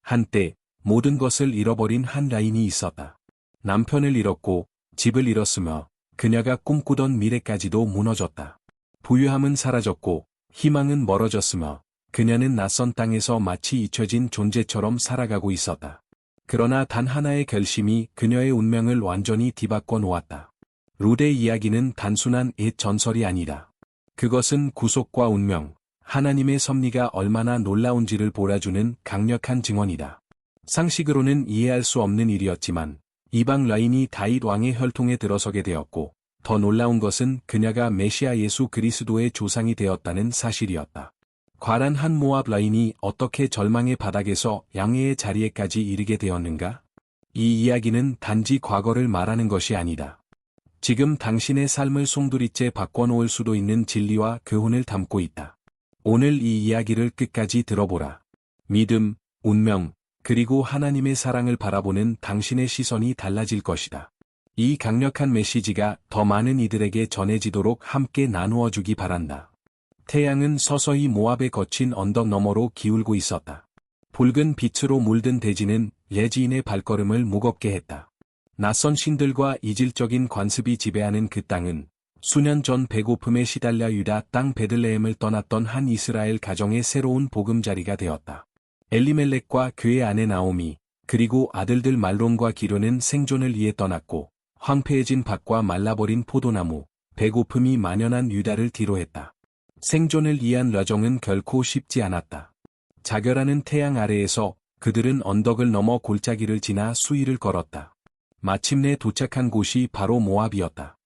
한때 모든 것을 잃어버린 한 라인이 있었다. 남편을 잃었고 집을 잃었으며 그녀가 꿈꾸던 미래까지도 무너졌다. 부유함은 사라졌고 희망은 멀어졌으며 그녀는 낯선 땅에서 마치 잊혀진 존재처럼 살아가고 있었다. 그러나 단 하나의 결심이 그녀의 운명을 완전히 뒤바꿔 놓았다. 룻의 이야기는 단순한 옛 전설이 아니다. 그것은 구속과 운명, 하나님의 섭리가 얼마나 놀라운지를 보여주는 강력한 증언이다. 상식으로는 이해할 수 없는 일이었지만 이방 라인이 다윗 왕의 혈통에 들어서게 되었고 더 놀라운 것은 그녀가 메시아 예수 그리스도의 조상이 되었다는 사실이었다. 과란 한 모압 라인이 어떻게 절망의 바닥에서 양해의 자리에까지 이르게 되었는가? 이 이야기는 단지 과거를 말하는 것이 아니다. 지금 당신의 삶을 송두리째 바꿔놓을 수도 있는 진리와 교훈을 담고 있다. 오늘 이 이야기를 끝까지 들어보라. 믿음, 운명, 그리고 하나님의 사랑을 바라보는 당신의 시선이 달라질 것이다. 이 강력한 메시지가 더 많은 이들에게 전해지도록 함께 나누어 주기 바란다. 태양은 서서히 모압의 거친 언덕 너머로 기울고 있었다. 붉은 빛으로 물든 대지는 레지인의 발걸음을 무겁게 했다. 낯선 신들과 이질적인 관습이 지배하는 그 땅은 수년 전 배고픔에 시달려 유다 땅 베들레헴을 떠났던 한 이스라엘 가정의 새로운 보금자리가 되었다. 엘리멜렉과 그의 아내 나오미, 그리고 아들들 말론과 기료는 생존을 위해 떠났고 황폐해진 밭과 말라버린 포도나무, 배고픔이 만연한 유다를 뒤로했다. 생존을 위한 여정은 결코 쉽지 않았다. 자결하는 태양 아래에서 그들은 언덕을 넘어 골짜기를 지나 수위를 걸었다. 마침내 도착한 곳이 바로 모압이었다.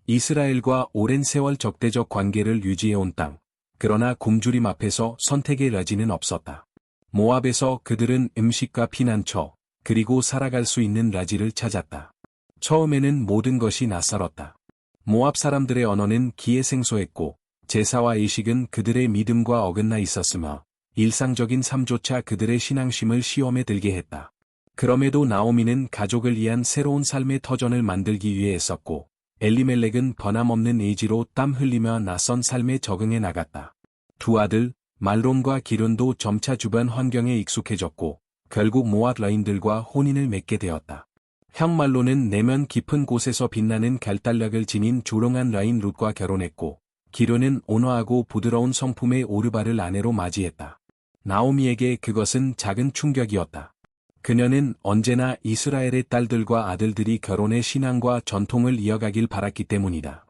이스라엘과 오랜 세월 적대적 관계를 유지해온 땅. 그러나 굶주림 앞에서 선택의 여지는 없었다. 모압에서 그들은 음식과 피난처, 그리고 살아갈 수 있는 라지를 찾았다. 처음에는 모든 것이 낯설었다. 모압 사람들의 언어는 기에 생소했고 제사와 의식은 그들의 믿음과 어긋나 있었으며 일상적인 삶조차 그들의 신앙심을 시험에 들게 했다. 그럼에도 나오미는 가족을 위한 새로운 삶의 터전을 만들기 위해 애썼고 엘리멜렉은 변함없는 의지로 땀 흘리며 낯선 삶에 적응해 나갔다. 두 아들, 말론과 기론도 점차 주변 환경에 익숙해졌고 결국 모압 라인들과 혼인을 맺게 되었다. 형 말론은 내면 깊은 곳에서 빛나는 결단력을 지닌 조롱한 라인 룻과 결혼했고 기론은 온화하고 부드러운 성품의 오르바를 아내로 맞이했다. 나오미에게 그것은 작은 충격이었다. 그녀는 언제나 이스라엘의 딸들과 아들들이 결혼의 신앙과 전통을 이어가길 바랐기 때문이다.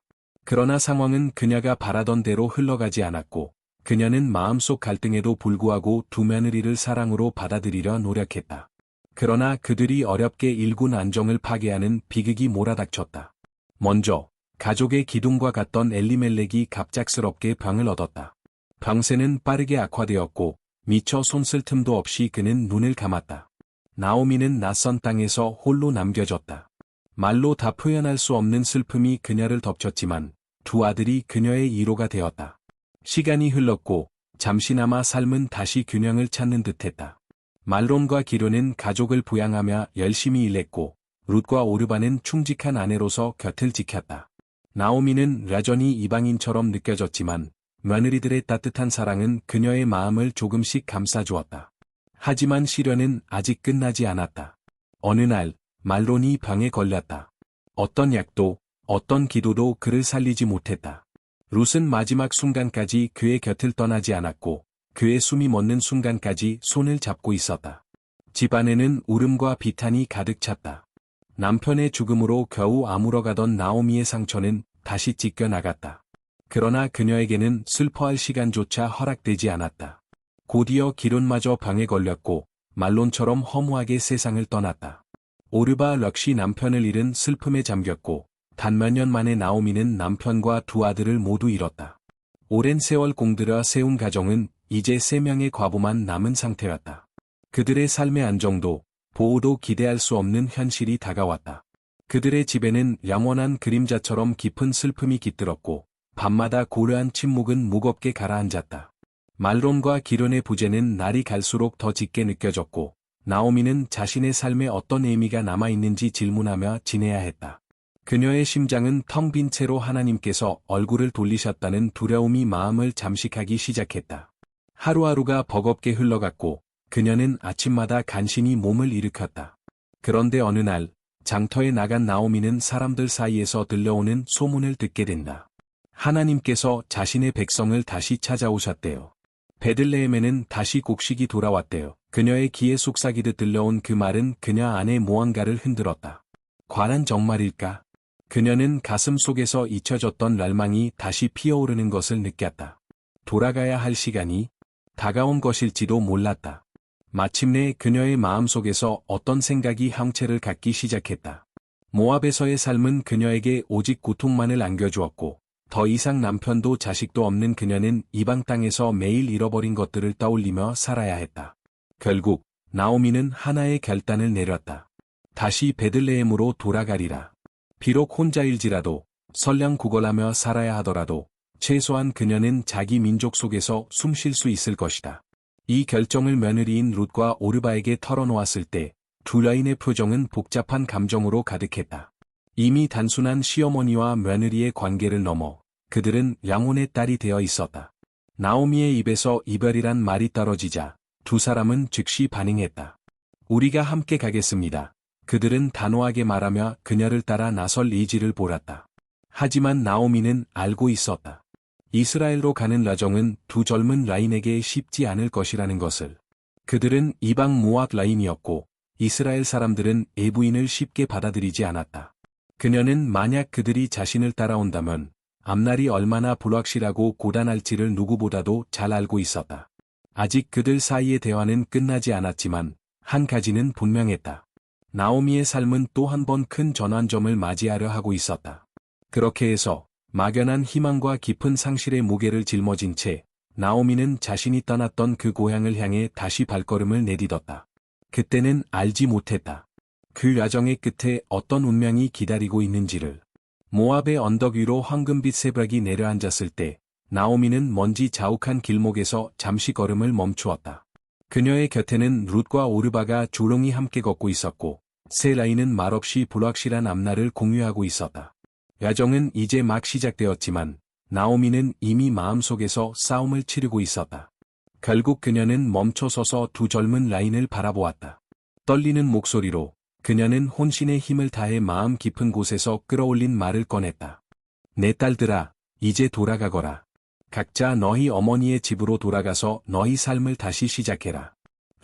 그러나 상황은 그녀가 바라던 대로 흘러가지 않았고 그녀는 마음속 갈등에도 불구하고 두 며느리를 사랑으로 받아들이려 노력했다. 그러나 그들이 어렵게 일군 안정을 파괴하는 비극이 몰아닥쳤다. 먼저 가족의 기둥과 같던 엘리멜렉이 갑작스럽게 병을 얻었다. 병세는 빠르게 악화되었고 미처 손쓸 틈도 없이 그는 눈을 감았다. 나오미는 낯선 땅에서 홀로 남겨졌다. 말로 다 표현할 수 없는 슬픔이 그녀를 덮쳤지만 두 아들이 그녀의 위로가 되었다. 시간이 흘렀고 잠시나마 삶은 다시 균형을 찾는 듯했다. 말론과 기료는 가족을 부양하며 열심히 일했고 룻과 오르바는 충직한 아내로서 곁을 지켰다. 나오미는 여전히 이방인처럼 느껴졌지만 며느리들의 따뜻한 사랑은 그녀의 마음을 조금씩 감싸주었다. 하지만 시련은 아직 끝나지 않았다. 어느 날 말론이 병에 걸렸다. 어떤 약도 어떤 기도도 그를 살리지 못했다. 룻은 마지막 순간까지 그의 곁을 떠나지 않았고 그의 숨이 멎는 순간까지 손을 잡고 있었다. 집안에는 울음과 비탄이 가득 찼다. 남편의 죽음으로 겨우 아물어가던 나오미의 상처는 다시 찢겨나갔다. 그러나 그녀에게는 슬퍼할 시간조차 허락되지 않았다. 곧이어 기론마저 병에 걸렸고 말론처럼 허무하게 세상을 떠났다. 오르바 역시 남편을 잃은 슬픔에 잠겼고 단 몇 년 만에 나오미는 남편과 두 아들을 모두 잃었다. 오랜 세월 공들여 세운 가정은 이제 3명의 과부만 남은 상태였다. 그들의 삶의 안정도, 보호도 기대할 수 없는 현실이 다가왔다. 그들의 집에는 영원한 그림자처럼 깊은 슬픔이 깃들었고 밤마다 고요한 침묵은 무겁게 가라앉았다. 말론과 기론의 부재는 날이 갈수록 더 짙게 느껴졌고 나오미는 자신의 삶에 어떤 의미가 남아있는지 질문하며 지내야 했다. 그녀의 심장은 텅 빈 채로 하나님께서 얼굴을 돌리셨다는 두려움이 마음을 잠식하기 시작했다. 하루하루가 버겁게 흘러갔고 그녀는 아침마다 간신히 몸을 일으켰다. 그런데 어느 날, 장터에 나간 나오미는 사람들 사이에서 들려오는 소문을 듣게 된다. 하나님께서 자신의 백성을 다시 찾아오셨대요. 베들레헴에는 다시 곡식이 돌아왔대요. 그녀의 귀에 속삭이듯 들려온 그 말은 그녀 안에 무언가를 흔들었다. 과연 정말일까? 그녀는 가슴 속에서 잊혀졌던 랄망이 다시 피어오르는 것을 느꼈다. 돌아가야 할 시간이 다가온 것일지도 몰랐다. 마침내 그녀의 마음속에서 어떤 생각이 형체를 갖기 시작했다. 모압에서의 삶은 그녀에게 오직 고통만을 안겨주었고, 더 이상 남편도 자식도 없는 그녀는 이방 땅에서 매일 잃어버린 것들을 떠올리며 살아야 했다. 결국 나오미는 하나의 결단을 내렸다. 다시 베들레헴으로 돌아가리라. 비록 혼자일지라도 설령 구걸하며 살아야 하더라도 최소한 그녀는 자기 민족 속에서 숨 쉴 수 있을 것이다. 이 결정을 며느리인 룻과 오르바에게 털어놓았을 때 두 여인의 표정은 복잡한 감정으로 가득했다. 이미 단순한 시어머니와 며느리의 관계를 넘어 그들은 영혼의 딸이 되어 있었다. 나오미의 입에서 이별이란 말이 떨어지자 두 사람은 즉시 반응했다. 우리가 함께 가겠습니다. 그들은 단호하게 말하며 그녀를 따라 나설 의지를 보였다. 하지만 나오미는 알고 있었다. 이스라엘로 가는 라정은 두 젊은 라인에게 쉽지 않을 것이라는 것을. 그들은 이방 모압 라인이었고 이스라엘 사람들은 애부인을 쉽게 받아들이지 않았다. 그녀는 만약 그들이 자신을 따라온다면 앞날이 얼마나 불확실하고 고단할지를 누구보다도 잘 알고 있었다. 아직 그들 사이의 대화는 끝나지 않았지만 한 가지는 분명했다. 나오미의 삶은 또 한 번 큰 전환점을 맞이하려 하고 있었다. 그렇게 해서 막연한 희망과 깊은 상실의 무게를 짊어진 채 나오미는 자신이 떠났던 그 고향을 향해 다시 발걸음을 내딛었다. 그때는 알지 못했다. 그 야정의 끝에 어떤 운명이 기다리고 있는지를. 모압의 언덕 위로 황금빛 새벽이 내려앉았을 때 나오미는 먼지 자욱한 길목에서 잠시 걸음을 멈추었다. 그녀의 곁에는 룻과 오르바가 조용히 함께 걷고 있었고 세 라인은 말없이 불확실한 앞날을 공유하고 있었다. 야정은 이제 막 시작되었지만 나오미는 이미 마음속에서 싸움을 치르고 있었다. 결국 그녀는 멈춰서서 두 젊은 라인을 바라보았다. 떨리는 목소리로 그녀는 혼신의 힘을 다해 마음 깊은 곳에서 끌어올린 말을 꺼냈다. 내 딸들아, 이제 돌아가거라. 각자 너희 어머니의 집으로 돌아가서 너희 삶을 다시 시작해라.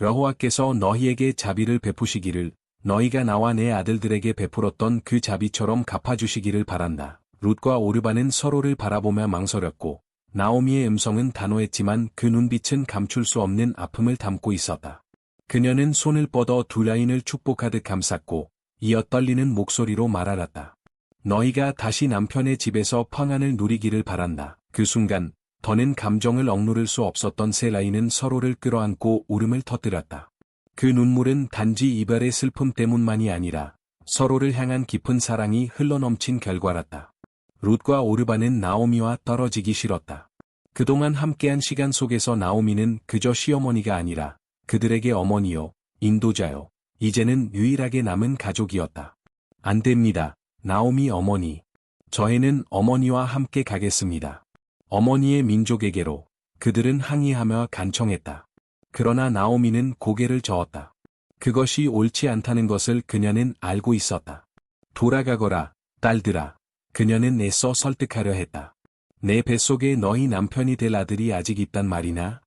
여호와께서 너희에게 자비를 베푸시기를 너희가 나와 내 아들들에게 베풀었던 그 자비처럼 갚아주시기를 바란다. 룻과 오르바는 서로를 바라보며 망설였고 나오미의 음성은 단호했지만 그 눈빛은 감출 수 없는 아픔을 담고 있었다. 그녀는 손을 뻗어 두 라인을 축복하듯 감쌌고 이어 떨리는 목소리로 말하였다. 너희가 다시 남편의 집에서 평안을 누리기를 바란다. 그 순간 더는 감정을 억누를 수 없었던 세 라인은 서로를 끌어안고 울음을 터뜨렸다. 그 눈물은 단지 이별의 슬픔 때문만이 아니라 서로를 향한 깊은 사랑이 흘러넘친 결과랐다. 룻과 오르바는 나오미와 떨어지기 싫었다. 그동안 함께한 시간 속에서 나오미는 그저 시어머니가 아니라 그들에게 어머니요, 인도자요, 이제는 유일하게 남은 가족이었다. 안 됩니다, 나오미 어머니. 저희는 어머니와 함께 가겠습니다. 어머니의 민족에게로. 그들은 항의하며 간청했다. 그러나 나오미는 고개를 저었다. 그것이 옳지 않다는 것을 그녀는 알고 있었다. 돌아가거라, 딸들아. 그녀는 애써 설득하려 했다. 내 뱃속에 너희 남편이 될 아들이 아직 있단 말이나?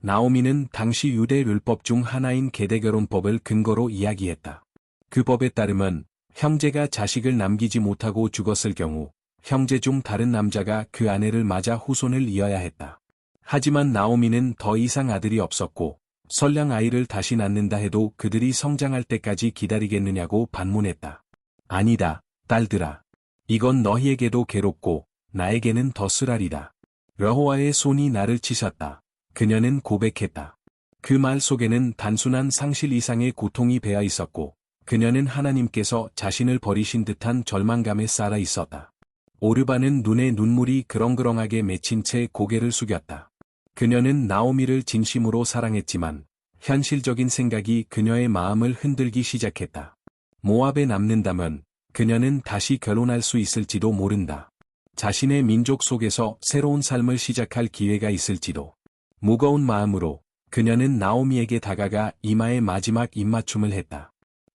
나오미는 당시 유대 율법 중 하나인 계대결혼법을 근거로 이야기했다. 그 법에 따르면 형제가 자식을 남기지 못하고 죽었을 경우 형제 중 다른 남자가 그 아내를 맞아 후손을 이어야 했다. 하지만 나오미는 더 이상 아들이 없었고 설령 아이를 다시 낳는다 해도 그들이 성장할 때까지 기다리겠느냐고 반문했다. 아니다, 딸들아. 이건 너희에게도 괴롭고 나에게는 더 쓰라리다. 여호와의 손이 나를 치셨다. 그녀는 고백했다. 그 말 속에는 단순한 상실 이상의 고통이 배어 있었고 그녀는 하나님께서 자신을 버리신 듯한 절망감에 쌓여 있었다. 오르바는 눈에 눈물이 그렁그렁하게 맺힌 채 고개를 숙였다. 그녀는 나오미를 진심으로 사랑했지만 현실적인 생각이 그녀의 마음을 흔들기 시작했다. 모압에 남는다면 그녀는 다시 결혼할 수 있을지도 모른다. 자신의 민족 속에서 새로운 삶을 시작할 기회가 있을지도. 무거운 마음으로 그녀는 나오미에게 다가가 이마에 마지막 입맞춤을 했다.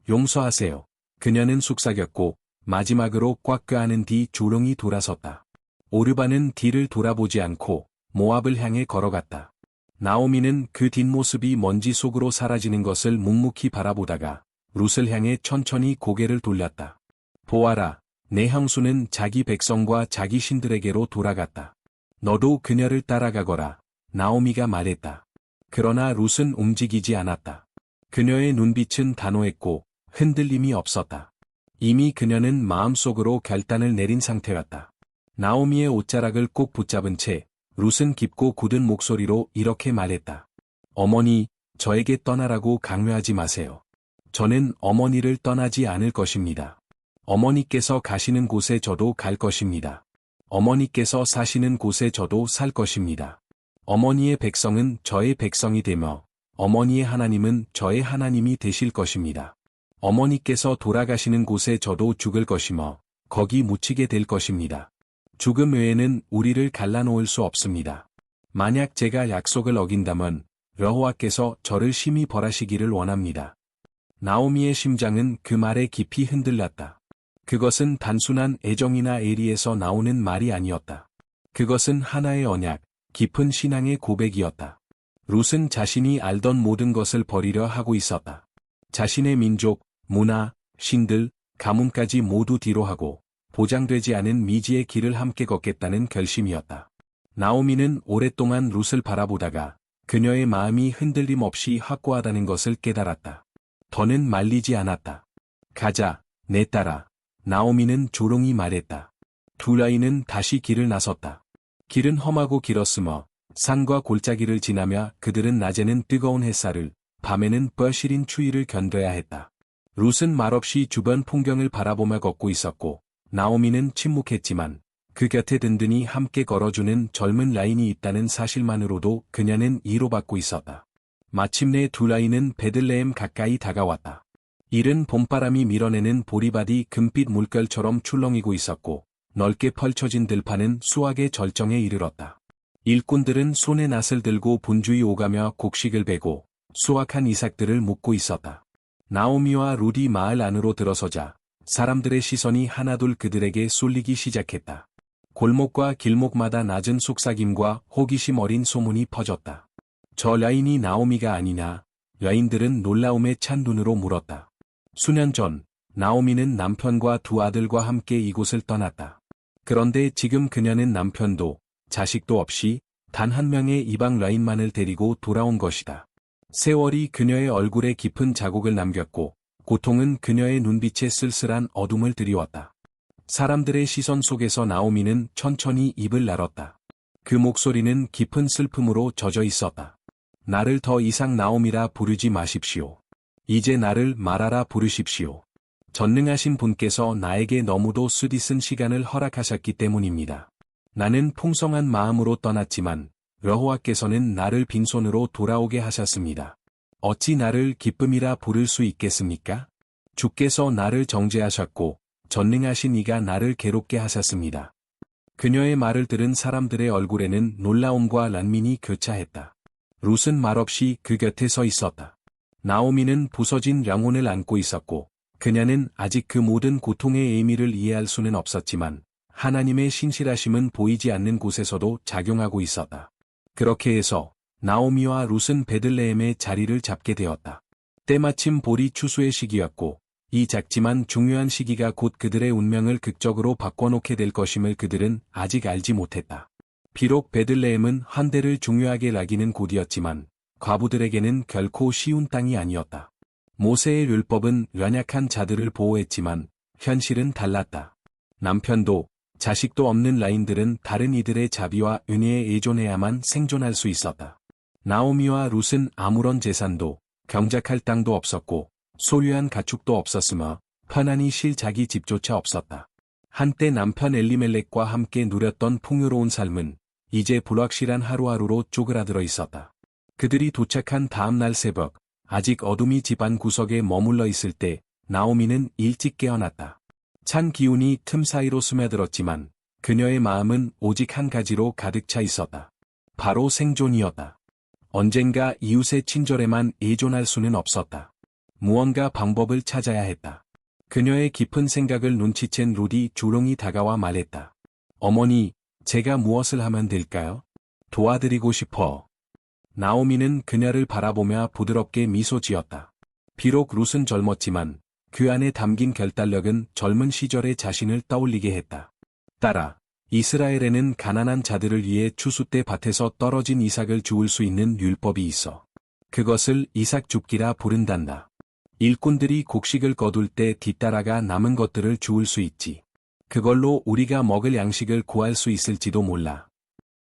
용서하세요. 그녀는 속삭였고 마지막으로 꽉 껴안은 뒤 조용히 돌아섰다. 오르바는 뒤를 돌아보지 않고 모압을 향해 걸어갔다. 나오미는 그 뒷모습이 먼지 속으로 사라지는 것을 묵묵히 바라보다가 룻을 향해 천천히 고개를 돌렸다. 보아라, 내 형수는 자기 백성과 자기 신들에게로 돌아갔다. 너도 그녀를 따라가거라. 나오미가 말했다. 그러나 룻은 움직이지 않았다. 그녀의 눈빛은 단호했고 흔들림이 없었다. 이미 그녀는 마음속으로 결단을 내린 상태였다. 나오미의 옷자락을 꼭 붙잡은 채 룻은 깊고 굳은 목소리로 이렇게 말했다. 어머니, 저에게 떠나라고 강요하지 마세요. 저는 어머니를 떠나지 않을 것입니다. 어머니께서 가시는 곳에 저도 갈 것입니다. 어머니께서 사시는 곳에 저도 살 것입니다. 어머니의 백성은 저의 백성이 되며 어머니의 하나님은 저의 하나님이 되실 것입니다. 어머니께서 돌아가시는 곳에 저도 죽을 것이며 거기 묻히게 될 것입니다. 죽음 외에는 우리를 갈라놓을 수 없습니다. 만약 제가 약속을 어긴다면 여호와께서 저를 심히 벌하시기를 원합니다. 나오미의 심장은 그 말에 깊이 흔들렸다. 그것은 단순한 애정이나 애리에서 나오는 말이 아니었다. 그것은 하나의 언약, 깊은 신앙의 고백이었다. 룻은 자신이 알던 모든 것을 버리려 하고 있었다. 자신의 민족, 문화, 신들, 가문까지 모두 뒤로 하고 보장되지 않은 미지의 길을 함께 걷겠다는 결심이었다. 나오미는 오랫동안 룻을 바라보다가 그녀의 마음이 흔들림 없이 확고하다는 것을 깨달았다. 더는 말리지 않았다. 가자, 내 딸아. 나오미는 조용히 말했다. 두 아이는 다시 길을 나섰다. 길은 험하고 길었으며 산과 골짜기를 지나며 그들은 낮에는 뜨거운 햇살을, 밤에는 뻘시린 추위를 견뎌야 했다. 룻은 말없이 주변 풍경을 바라보며 걷고 있었고 나오미는 침묵했지만 그 곁에 든든히 함께 걸어주는 젊은 라인이 있다는 사실만으로도 그녀는 위로받고 있었다. 마침내 두 라인은 베들레헴 가까이 다가왔다. 이른 봄바람이 밀어내는 보리밭이 금빛 물결처럼 출렁이고 있었고 넓게 펼쳐진 들판은 수확의 절정에 이르렀다. 일꾼들은 손에 낫을 들고 분주히 오가며 곡식을 베고 수확한 이삭들을 묻고 있었다. 나오미와 룻이 마을 안으로 들어서자 사람들의 시선이 하나둘 그들에게 쏠리기 시작했다. 골목과 길목마다 낮은 속삭임과 호기심 어린 소문이 퍼졌다. 저 라인이 나오미가 아니냐? 여인들은 놀라움에 찬 눈으로 물었다. 수년 전, 나오미는 남편과 두 아들과 함께 이곳을 떠났다. 그런데 지금 그녀는 남편도, 자식도 없이 단 한 명의 이방 라인만을 데리고 돌아온 것이다. 세월이 그녀의 얼굴에 깊은 자국을 남겼고, 고통은 그녀의 눈빛에 쓸쓸한 어둠을 드리웠다. 사람들의 시선 속에서 나오미는 천천히 입을 열었다. 그 목소리는 깊은 슬픔으로 젖어 있었다. 나를 더 이상 나오미라 부르지 마십시오. 이제 나를 마라라 부르십시오. 전능하신 분께서 나에게 너무도 쓰디쓴 시간을 허락하셨기 때문입니다. 나는 풍성한 마음으로 떠났지만 여호와께서는 나를 빈손으로 돌아오게 하셨습니다. 어찌 나를 기쁨이라 부를 수 있겠습니까? 주께서 나를 정죄하셨고 전능하신 이가 나를 괴롭게 하셨습니다. 그녀의 말을 들은 사람들의 얼굴에는 놀라움과 란민이 교차했다. 룻은 말없이 그 곁에 서 있었다. 나오미는 부서진 영혼을 안고 있었고 그녀는 아직 그 모든 고통의 의미를 이해할 수는 없었지만 하나님의 신실하심은 보이지 않는 곳에서도 작용하고 있었다. 그렇게 해서 나오미와 룻은 베들레헴의 자리를 잡게 되었다. 때마침 보리 추수의 시기였고 이 작지만 중요한 시기가 곧 그들의 운명을 극적으로 바꿔놓게 될 것임을 그들은 아직 알지 못했다. 비록 베들레헴은 환대를 중요하게 여기는 곳이었지만 과부들에게는 결코 쉬운 땅이 아니었다. 모세의 율법은 연약한 자들을 보호했지만 현실은 달랐다. 남편도 자식도 없는 라인들은 다른 이들의 자비와 은혜에 의존해야만 생존할 수 있었다. 나오미와 룻은 아무런 재산도 경작할 땅도 없었고 소유한 가축도 없었으며 편안히 쉴 자기 집조차 없었다. 한때 남편 엘리멜렉과 함께 누렸던 풍요로운 삶은 이제 불확실한 하루하루로 쪼그라들어 있었다. 그들이 도착한 다음 날 새벽, 아직 어둠이 집안 구석에 머물러 있을 때 나오미는 일찍 깨어났다. 찬 기운이 틈 사이로 스며들었지만 그녀의 마음은 오직 한 가지로 가득 차 있었다. 바로 생존이었다. 언젠가 이웃의 친절에만 의존할 수는 없었다. 무언가 방법을 찾아야 했다. 그녀의 깊은 생각을 눈치챈 루디 조용히 다가와 말했다. 어머니, 제가 무엇을 하면 될까요? 도와드리고 싶어. 나오미는 그녀를 바라보며 부드럽게 미소 지었다. 비록 룻은 젊었지만 그 안에 담긴 결단력은 젊은 시절의 자신을 떠올리게 했다. 딸아, 이스라엘에는 가난한 자들을 위해 추수 때 밭에서 떨어진 이삭을 주울 수 있는 율법이 있어. 그것을 이삭 줍기라 부른단다. 일꾼들이 곡식을 거둘 때 뒤따라가 남은 것들을 주울 수 있지. 그걸로 우리가 먹을 양식을 구할 수 있을지도 몰라.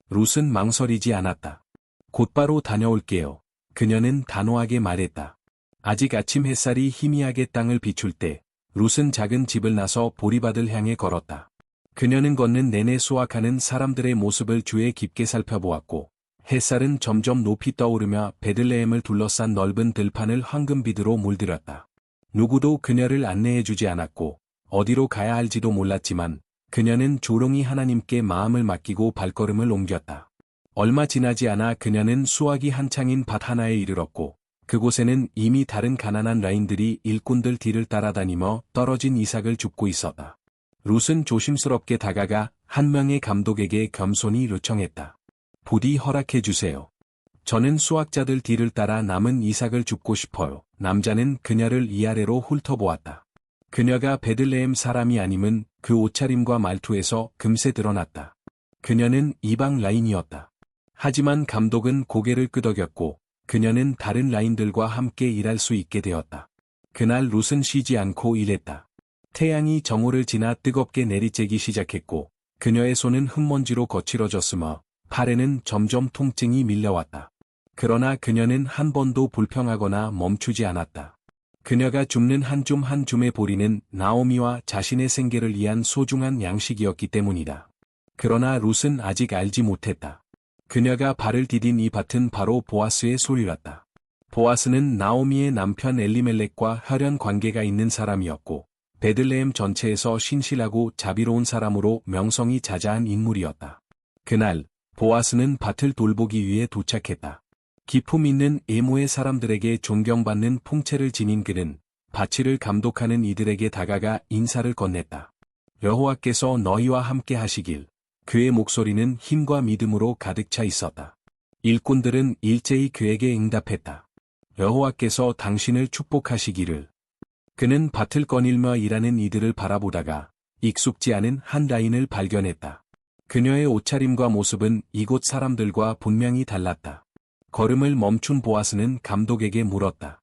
룻은 망설이지 않았다. 곧바로 다녀올게요. 그녀는 단호하게 말했다. 아직 아침 햇살이 희미하게 땅을 비출 때 룻은 작은 집을 나서 보리밭을 향해 걸었다. 그녀는 걷는 내내 수확하는 사람들의 모습을 주에 깊게 살펴보았고 햇살은 점점 높이 떠오르며 베들레헴을 둘러싼 넓은 들판을 황금빛으로 물들였다. 누구도 그녀를 안내해주지 않았고 어디로 가야 할지도 몰랐지만 그녀는 조용히 하나님께 마음을 맡기고 발걸음을 옮겼다. 얼마 지나지 않아 그녀는 수확이 한창인 밭 하나에 이르렀고 그곳에는 이미 다른 가난한 라인들이 일꾼들 뒤를 따라다니며 떨어진 이삭을 줍고 있었다. 룻은 조심스럽게 다가가 한 명의 감독에게 겸손히 요청했다. 부디 허락해주세요. 저는 수확자들 뒤를 따라 남은 이삭을 줍고 싶어요. 남자는 그녀를 위아래로 훑어보았다. 그녀가 베들레헴 사람이 아님은 그 옷차림과 말투에서 금세 드러났다. 그녀는 이방 라인이었다. 하지만 감독은 고개를 끄덕였고 그녀는 다른 라인들과 함께 일할 수 있게 되었다. 그날 룻은 쉬지 않고 일했다. 태양이 정오를 지나 뜨겁게 내리쬐기 시작했고 그녀의 손은 흙먼지로 거칠어졌으며 팔에는 점점 통증이 밀려왔다. 그러나 그녀는 한 번도 불평하거나 멈추지 않았다. 그녀가 줍는 한 줌 한 줌의 보리는 나오미와 자신의 생계를 위한 소중한 양식이었기 때문이다. 그러나 룻은 아직 알지 못했다. 그녀가 발을 디딘 이 밭은 바로 보아스의 소유였다. 보아스는 나오미의 남편 엘리멜렉과 혈연 관계가 있는 사람이었고 베들레헴 전체에서 신실하고 자비로운 사람으로 명성이 자자한 인물이었다. 그날 보아스는 밭을 돌보기 위해 도착했다. 기품 있는 에모의 사람들에게 존경받는 풍채를 지닌 그는 밭을 감독하는 이들에게 다가가 인사를 건넸다. 여호와께서 너희와 함께 하시길. 그의 목소리는 힘과 믿음으로 가득 차 있었다. 일꾼들은 일제히 그에게 응답했다. 여호와께서 당신을 축복하시기를. 그는 밭을 거닐며 일하는 이들을 바라보다가 익숙지 않은 한 라인을 발견했다. 그녀의 옷차림과 모습은 이곳 사람들과 분명히 달랐다. 걸음을 멈춘 보아스는 감독에게 물었다.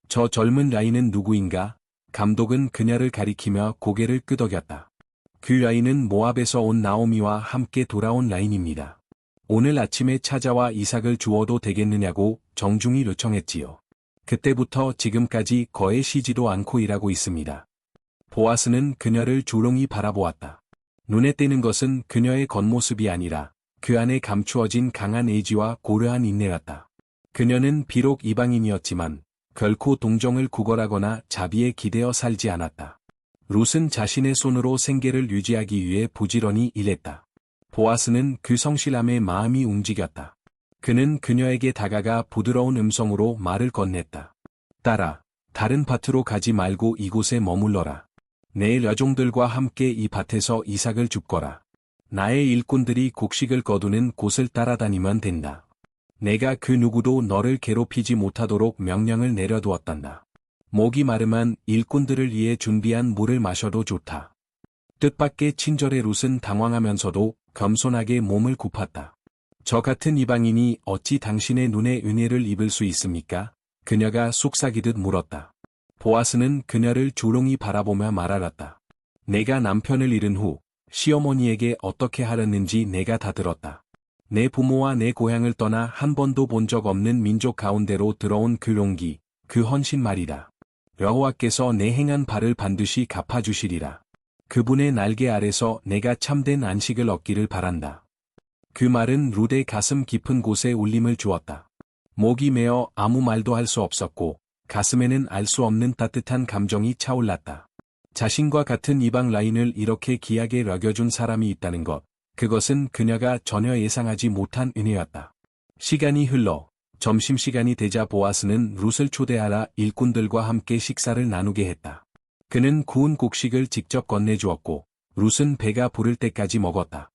저 젊은 라인은 누구인가? 감독은 그녀를 가리키며 고개를 끄덕였다. 그 라인은 모압에서 온 나오미와 함께 돌아온 라인입니다. 오늘 아침에 찾아와 이삭을 주어도 되겠느냐고 정중히 요청했지요. 그때부터 지금까지 거의 쉬지도 않고 일하고 있습니다. 보아스는 그녀를 조용히 바라보았다. 눈에 띄는 것은 그녀의 겉모습이 아니라 그 안에 감추어진 강한 의지와 고려한 인내였다. 그녀는 비록 이방인이었지만 결코 동정을 구걸하거나 자비에 기대어 살지 않았다. 룻은 자신의 손으로 생계를 유지하기 위해 부지런히 일했다. 보아스는 그 성실함에 마음이 움직였다. 그는 그녀에게 다가가 부드러운 음성으로 말을 건넸다. 딸아, 다른 밭으로 가지 말고 이곳에 머물러라. 내일 여종들과 함께 이 밭에서 이삭을 줍거라. 나의 일꾼들이 곡식을 거두는 곳을 따라다니면 된다. 내가 그 누구도 너를 괴롭히지 못하도록 명령을 내려두었단다. 목이 마르면 일꾼들을 위해 준비한 물을 마셔도 좋다. 뜻밖의 친절의 룻은 당황하면서도 겸손하게 몸을 굽혔다. 저 같은 이방인이 어찌 당신의 눈에 은혜를 입을 수 있습니까? 그녀가 속삭이듯 물었다. 보아스는 그녀를 조용히 바라보며 말하였다. 내가 남편을 잃은 후 시어머니에게 어떻게 하렸는지 내가 다 들었다. 내 부모와 내 고향을 떠나 한 번도 본 적 없는 민족 가운데로 들어온 그 용기, 그 헌신 말이다. 여호와께서 내 행한 바를 반드시 갚아주시리라. 그분의 날개 아래서 내가 참된 안식을 얻기를 바란다. 그 말은 룻의 가슴 깊은 곳에 울림을 주었다. 목이 메어 아무 말도 할 수 없었고 가슴에는 알 수 없는 따뜻한 감정이 차올랐다. 자신과 같은 이방 라인을 이렇게 귀하게 여겨준 사람이 있다는 것, 그것은 그녀가 전혀 예상하지 못한 은혜였다. 시간이 흘러 점심시간이 되자 보아스는 룻을 초대하라 일꾼들과 함께 식사를 나누게 했다. 그는 구운 곡식을 직접 건네주었고 룻은 배가 부를 때까지 먹었다.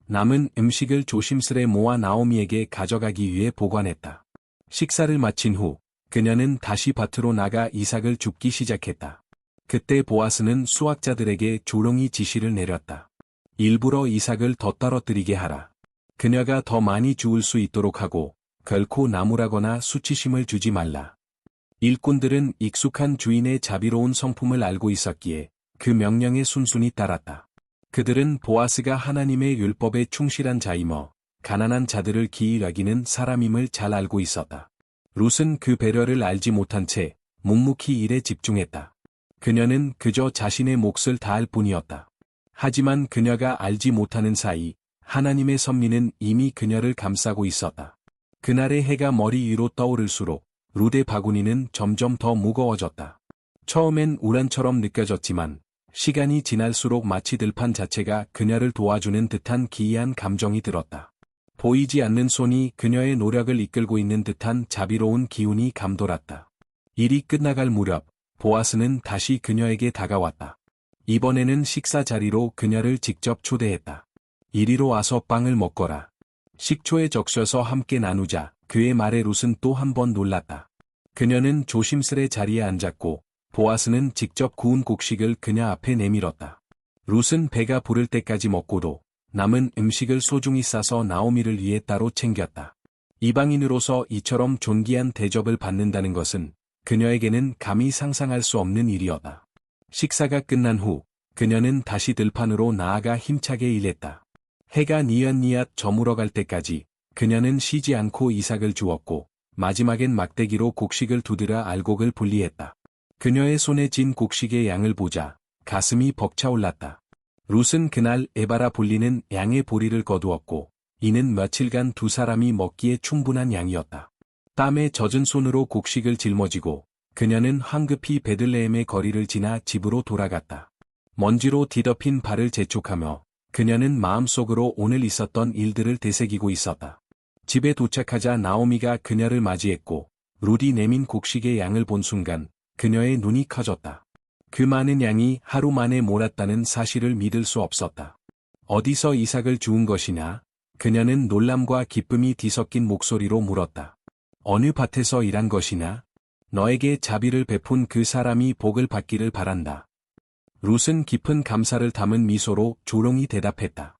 남은 음식을 조심스레 모아 나오미에게 가져가기 위해 보관했다. 식사를 마친 후 그녀는 다시 밭으로 나가 이삭을 줍기 시작했다. 그때 보아스는 수확자들에게 조롱이 지시를 내렸다. 일부러 이삭을 더 떨어뜨리게 하라. 그녀가 더 많이 주울 수 있도록 하고 결코 나무라거나 수치심을 주지 말라. 일꾼들은 익숙한 주인의 자비로운 성품을 알고 있었기에 그 명령에 순순히 따랐다. 그들은 보아스가 하나님의 율법에 충실한 자이며 가난한 자들을 기이 여기는 사람임을 잘 알고 있었다. 룻은 그 배려를 알지 못한 채 묵묵히 일에 집중했다. 그녀는 그저 자신의 몫을 다할 뿐이었다. 하지만 그녀가 알지 못하는 사이 하나님의 섭리는 이미 그녀를 감싸고 있었다. 그날의 해가 머리 위로 떠오를수록 룻의 바구니는 점점 더 무거워졌다. 처음엔 우란처럼 느껴졌지만 시간이 지날수록 마치 들판 자체가 그녀를 도와주는 듯한 기이한 감정이 들었다. 보이지 않는 손이 그녀의 노력을 이끌고 있는 듯한 자비로운 기운이 감돌았다. 일이 끝나갈 무렵 보아스는 다시 그녀에게 다가왔다. 이번에는 식사 자리로 그녀를 직접 초대했다. 이리로 와서 빵을 먹거라. 식초에 적셔서 함께 나누자. 그의 말에 룻은 또 한 번 놀랐다. 그녀는 조심스레 자리에 앉았고 보아스는 직접 구운 곡식을 그녀 앞에 내밀었다. 룻은 배가 부를 때까지 먹고도 남은 음식을 소중히 싸서 나오미를 위해 따로 챙겼다. 이방인으로서 이처럼 존귀한 대접을 받는다는 것은 그녀에게는 감히 상상할 수 없는 일이었다. 식사가 끝난 후 그녀는 다시 들판으로 나아가 힘차게 일했다. 해가 니얏니얏 저물어갈 때까지 그녀는 쉬지 않고 이삭을 주었고 마지막엔 막대기로 곡식을 두드려 알곡을 분리했다. 그녀의 손에 쥔 곡식의 양을 보자 가슴이 벅차올랐다. 룻은 그날 에바라 불리는 양의 보리를 거두었고 이는 며칠간 두 사람이 먹기에 충분한 양이었다. 땀에 젖은 손으로 곡식을 짊어지고 그녀는 황급히 베들레헴의 거리를 지나 집으로 돌아갔다. 먼지로 뒤덮인 발을 재촉하며 그녀는 마음속으로 오늘 있었던 일들을 되새기고 있었다. 집에 도착하자 나오미가 그녀를 맞이했고 룻이 내민 곡식의 양을 본 순간 그녀의 눈이 커졌다. 그 많은 양이 하루 만에 몰았다는 사실을 믿을 수 없었다. 어디서 이삭을 주운 것이냐? 그녀는 놀람과 기쁨이 뒤섞인 목소리로 물었다. 어느 밭에서 일한 것이냐? 너에게 자비를 베푼 그 사람이 복을 받기를 바란다. 룻은 깊은 감사를 담은 미소로 조롱이 대답했다.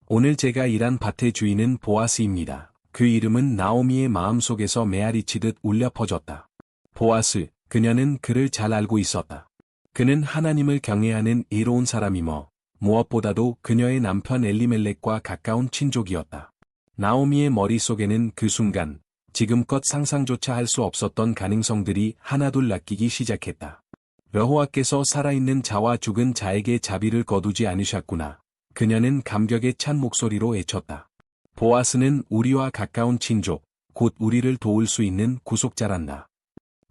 오늘 제가 일한 밭의 주인은 보아스입니다. 그 이름은 나오미의 마음속에서 메아리치듯 울려 퍼졌다. 보아스, 그녀는 그를 잘 알고 있었다. 그는 하나님을 경외하는 의로운 사람이며 무엇보다도 그녀의 남편 엘리멜렉과 가까운 친족이었다. 나오미의 머릿속에는 그 순간 지금껏 상상조차 할 수 없었던 가능성들이 하나둘 낚이기 시작했다. 여호와께서 살아있는 자와 죽은 자에게 자비를 거두지 않으셨구나. 그녀는 감격에 찬 목소리로 외쳤다. 보아스는 우리와 가까운 친족, 곧 우리를 도울 수 있는 구속자란다.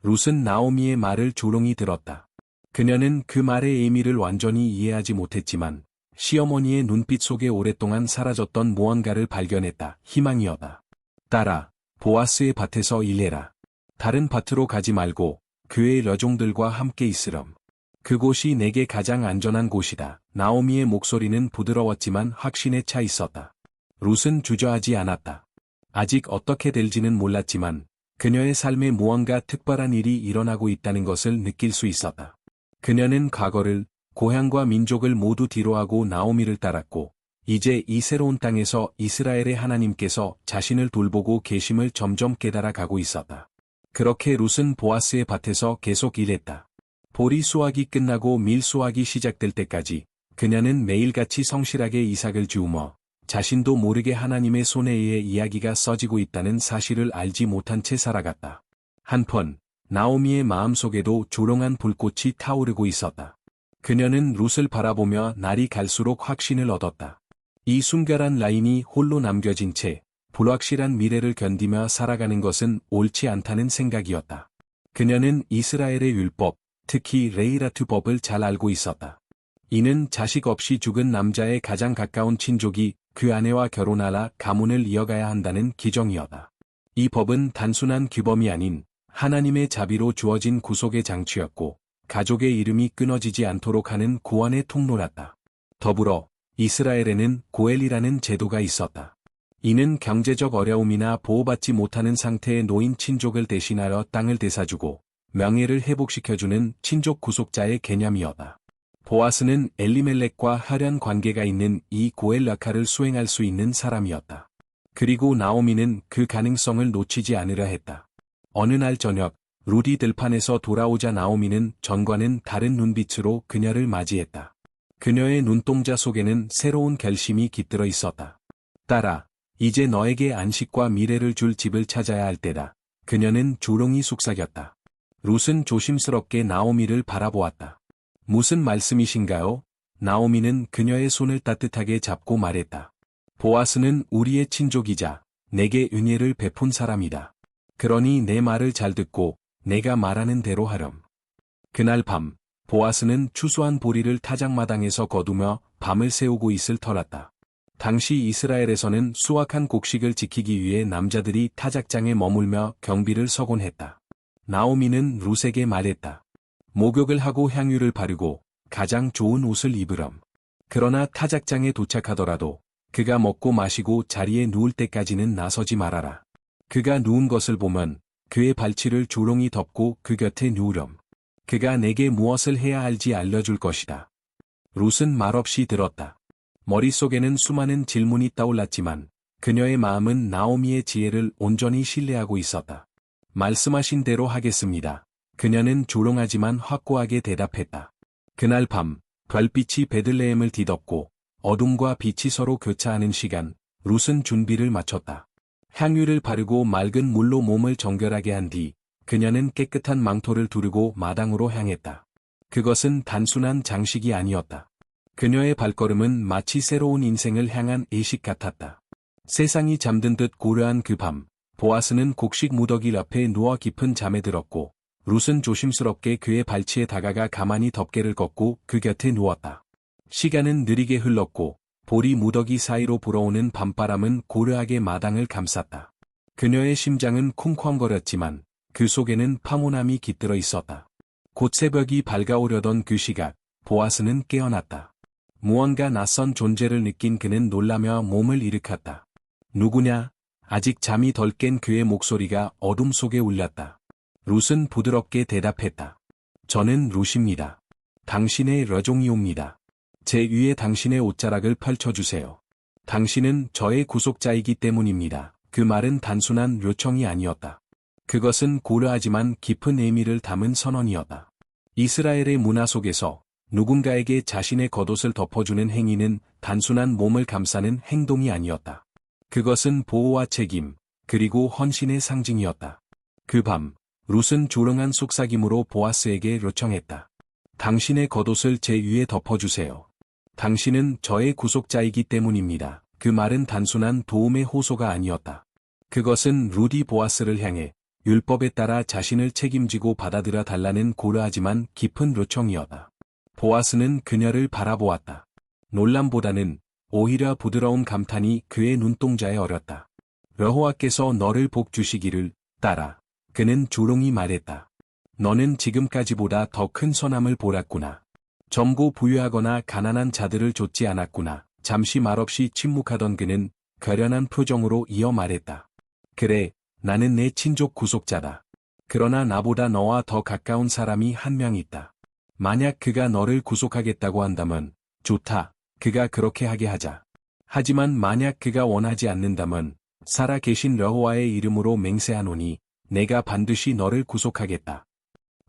룻은 나오미의 말을 조롱히 들었다. 그녀는 그 말의 의미를 완전히 이해하지 못했지만 시어머니의 눈빛 속에 오랫동안 사라졌던 무언가를 발견했다. 희망이었다. 딸아, 보아스의 밭에서 일해라. 다른 밭으로 가지 말고 그의 여종들과 함께 있으렴. 그곳이 내게 가장 안전한 곳이다. 나오미의 목소리는 부드러웠지만 확신에 차 있었다. 룻은 주저하지 않았다. 아직 어떻게 될지는 몰랐지만 그녀의 삶에 무언가 특별한 일이 일어나고 있다는 것을 느낄 수 있었다. 그녀는 과거를, 고향과 민족을 모두 뒤로하고 나오미를 따랐고 이제 이 새로운 땅에서 이스라엘의 하나님께서 자신을 돌보고 계심을 점점 깨달아 가고 있었다. 그렇게 룻은 보아스의 밭에서 계속 일했다. 보리 수확이 끝나고 밀 수확이 시작될 때까지 그녀는 매일같이 성실하게 이삭을 주우며 자신도 모르게 하나님의 손에 의해 이야기가 써지고 있다는 사실을 알지 못한 채 살아갔다. 한편 나오미의 마음속에도 조롱한 불꽃이 타오르고 있었다. 그녀는 룻을 바라보며 날이 갈수록 확신을 얻었다. 이 순결한 라인이 홀로 남겨진 채 불확실한 미래를 견디며 살아가는 것은 옳지 않다는 생각이었다. 그녀는 이스라엘의 율법, 특히 레이라투법을 잘 알고 있었다. 이는 자식 없이 죽은 남자의 가장 가까운 친족이 그 아내와 결혼하라 가문을 이어가야 한다는 규정이었다. 이 법은 단순한 규범이 아닌 하나님의 자비로 주어진 구속의 장치였고, 가족의 이름이 끊어지지 않도록 하는 구원의 통로랐다. 더불어 이스라엘에는 고엘이라는 제도가 있었다. 이는 경제적 어려움이나 보호받지 못하는 상태에 놓인 친족을 대신하여 땅을 되사주고 명예를 회복시켜주는 친족 구속자의 개념이었다. 보아스는 엘리멜렉과 혈연 관계가 있는 이 고엘 역할을 수행할 수 있는 사람이었다. 그리고 나오미는 그 가능성을 놓치지 않으려 했다. 어느 날 저녁, 룻이 들판에서 돌아오자 나오미는 전과는 다른 눈빛으로 그녀를 맞이했다. 그녀의 눈동자 속에는 새로운 결심이 깃들어 있었다. 딸아, 이제 너에게 안식과 미래를 줄 집을 찾아야 할 때다. 그녀는 조롱이 속삭였다. 룻은 조심스럽게 나오미를 바라보았다. 무슨 말씀이신가요? 나오미는 그녀의 손을 따뜻하게 잡고 말했다. 보아스는 우리의 친족이자 내게 은혜를 베푼 사람이다. 그러니 내 말을 잘 듣고 내가 말하는 대로 하렴. 그날 밤, 보아스는 추수한 보리를 타작마당에서 거두며 밤을 새우고 있을 터랐다. 당시 이스라엘에서는 수확한 곡식을 지키기 위해 남자들이 타작장에 머물며 경비를 서곤 했다. 나오미는 룻에게 말했다. 목욕을 하고 향유를 바르고 가장 좋은 옷을 입으렴. 그러나 타작장에 도착하더라도 그가 먹고 마시고 자리에 누울 때까지는 나서지 말아라. 그가 누운 것을 보면 그의 발치를 조롱이 덮고 그 곁에 누우렴. 그가 내게 무엇을 해야 할지 알려줄 것이다. 룻은 말없이 들었다. 머릿속에는 수많은 질문이 떠올랐지만 그녀의 마음은 나오미의 지혜를 온전히 신뢰하고 있었다. 말씀하신 대로 하겠습니다. 그녀는 조롱하지만 확고하게 대답했다. 그날 밤, 별빛이 베들레헴을 뒤덮고 어둠과 빛이 서로 교차하는 시간, 룻은 준비를 마쳤다. 향유를 바르고 맑은 물로 몸을 정결하게 한 뒤, 그녀는 깨끗한 망토를 두르고 마당으로 향했다. 그것은 단순한 장식이 아니었다. 그녀의 발걸음은 마치 새로운 인생을 향한 예식 같았다. 세상이 잠든 듯 고요한 그 밤, 보아스는 곡식 무더기 앞에 누워 깊은 잠에 들었고, 룻은 조심스럽게 그의 발치에 다가가 가만히 덮개를 걷고 그 곁에 누웠다. 시간은 느리게 흘렀고, 보리 무더기 사이로 불어오는 밤바람은 고요하게 마당을 감쌌다. 그녀의 심장은 쿵쾅거렸지만 그 속에는 파문함이 깃들어 있었다. 곧 새벽이 밝아오려던 그 시각, 보아스는 깨어났다. 무언가 낯선 존재를 느낀 그는 놀라며 몸을 일으켰다. 누구냐? 아직 잠이 덜 깬 그의 목소리가 어둠 속에 울렸다. 룻은 부드럽게 대답했다. 저는 룻입니다. 당신의 러종이옵니다. 제 위에 당신의 옷자락을 펼쳐주세요. 당신은 저의 구속자이기 때문입니다. 그 말은 단순한 요청이 아니었다. 그것은 고려하지만 깊은 의미를 담은 선언이었다. 이스라엘의 문화 속에서 누군가에게 자신의 겉옷을 덮어주는 행위는 단순한 몸을 감싸는 행동이 아니었다. 그것은 보호와 책임, 그리고 헌신의 상징이었다. 그 밤, 룻은 조롱한 속삭임으로 보아스에게 요청했다. 당신의 겉옷을 제 위에 덮어주세요. 당신은 저의 구속자이기 때문입니다. 그 말은 단순한 도움의 호소가 아니었다. 그것은 룻이 보아스를 향해 율법에 따라 자신을 책임지고 받아들여 달라는 고려하지만 깊은 요청이었다. 보아스는 그녀를 바라보았다. 놀람보다는 오히려 부드러운 감탄이 그의 눈동자에 어렸다. 여호와께서 너를 복 주시기를, 딸아. 그는 조롱이 말했다. 너는 지금까지보다 더 큰 선함을 보랐구나. 젊고 부유하거나 가난한 자들을 좇지 않았구나. 잠시 말없이 침묵하던 그는 결연한 표정으로 이어 말했다. 그래, 나는 내 친족 구속자다. 그러나 나보다 너와 더 가까운 사람이 한 명 있다. 만약 그가 너를 구속하겠다고 한다면, 좋다. 그가 그렇게 하게 하자. 하지만 만약 그가 원하지 않는다면, 살아 계신 여호와의 이름으로 맹세하노니, 내가 반드시 너를 구속하겠다.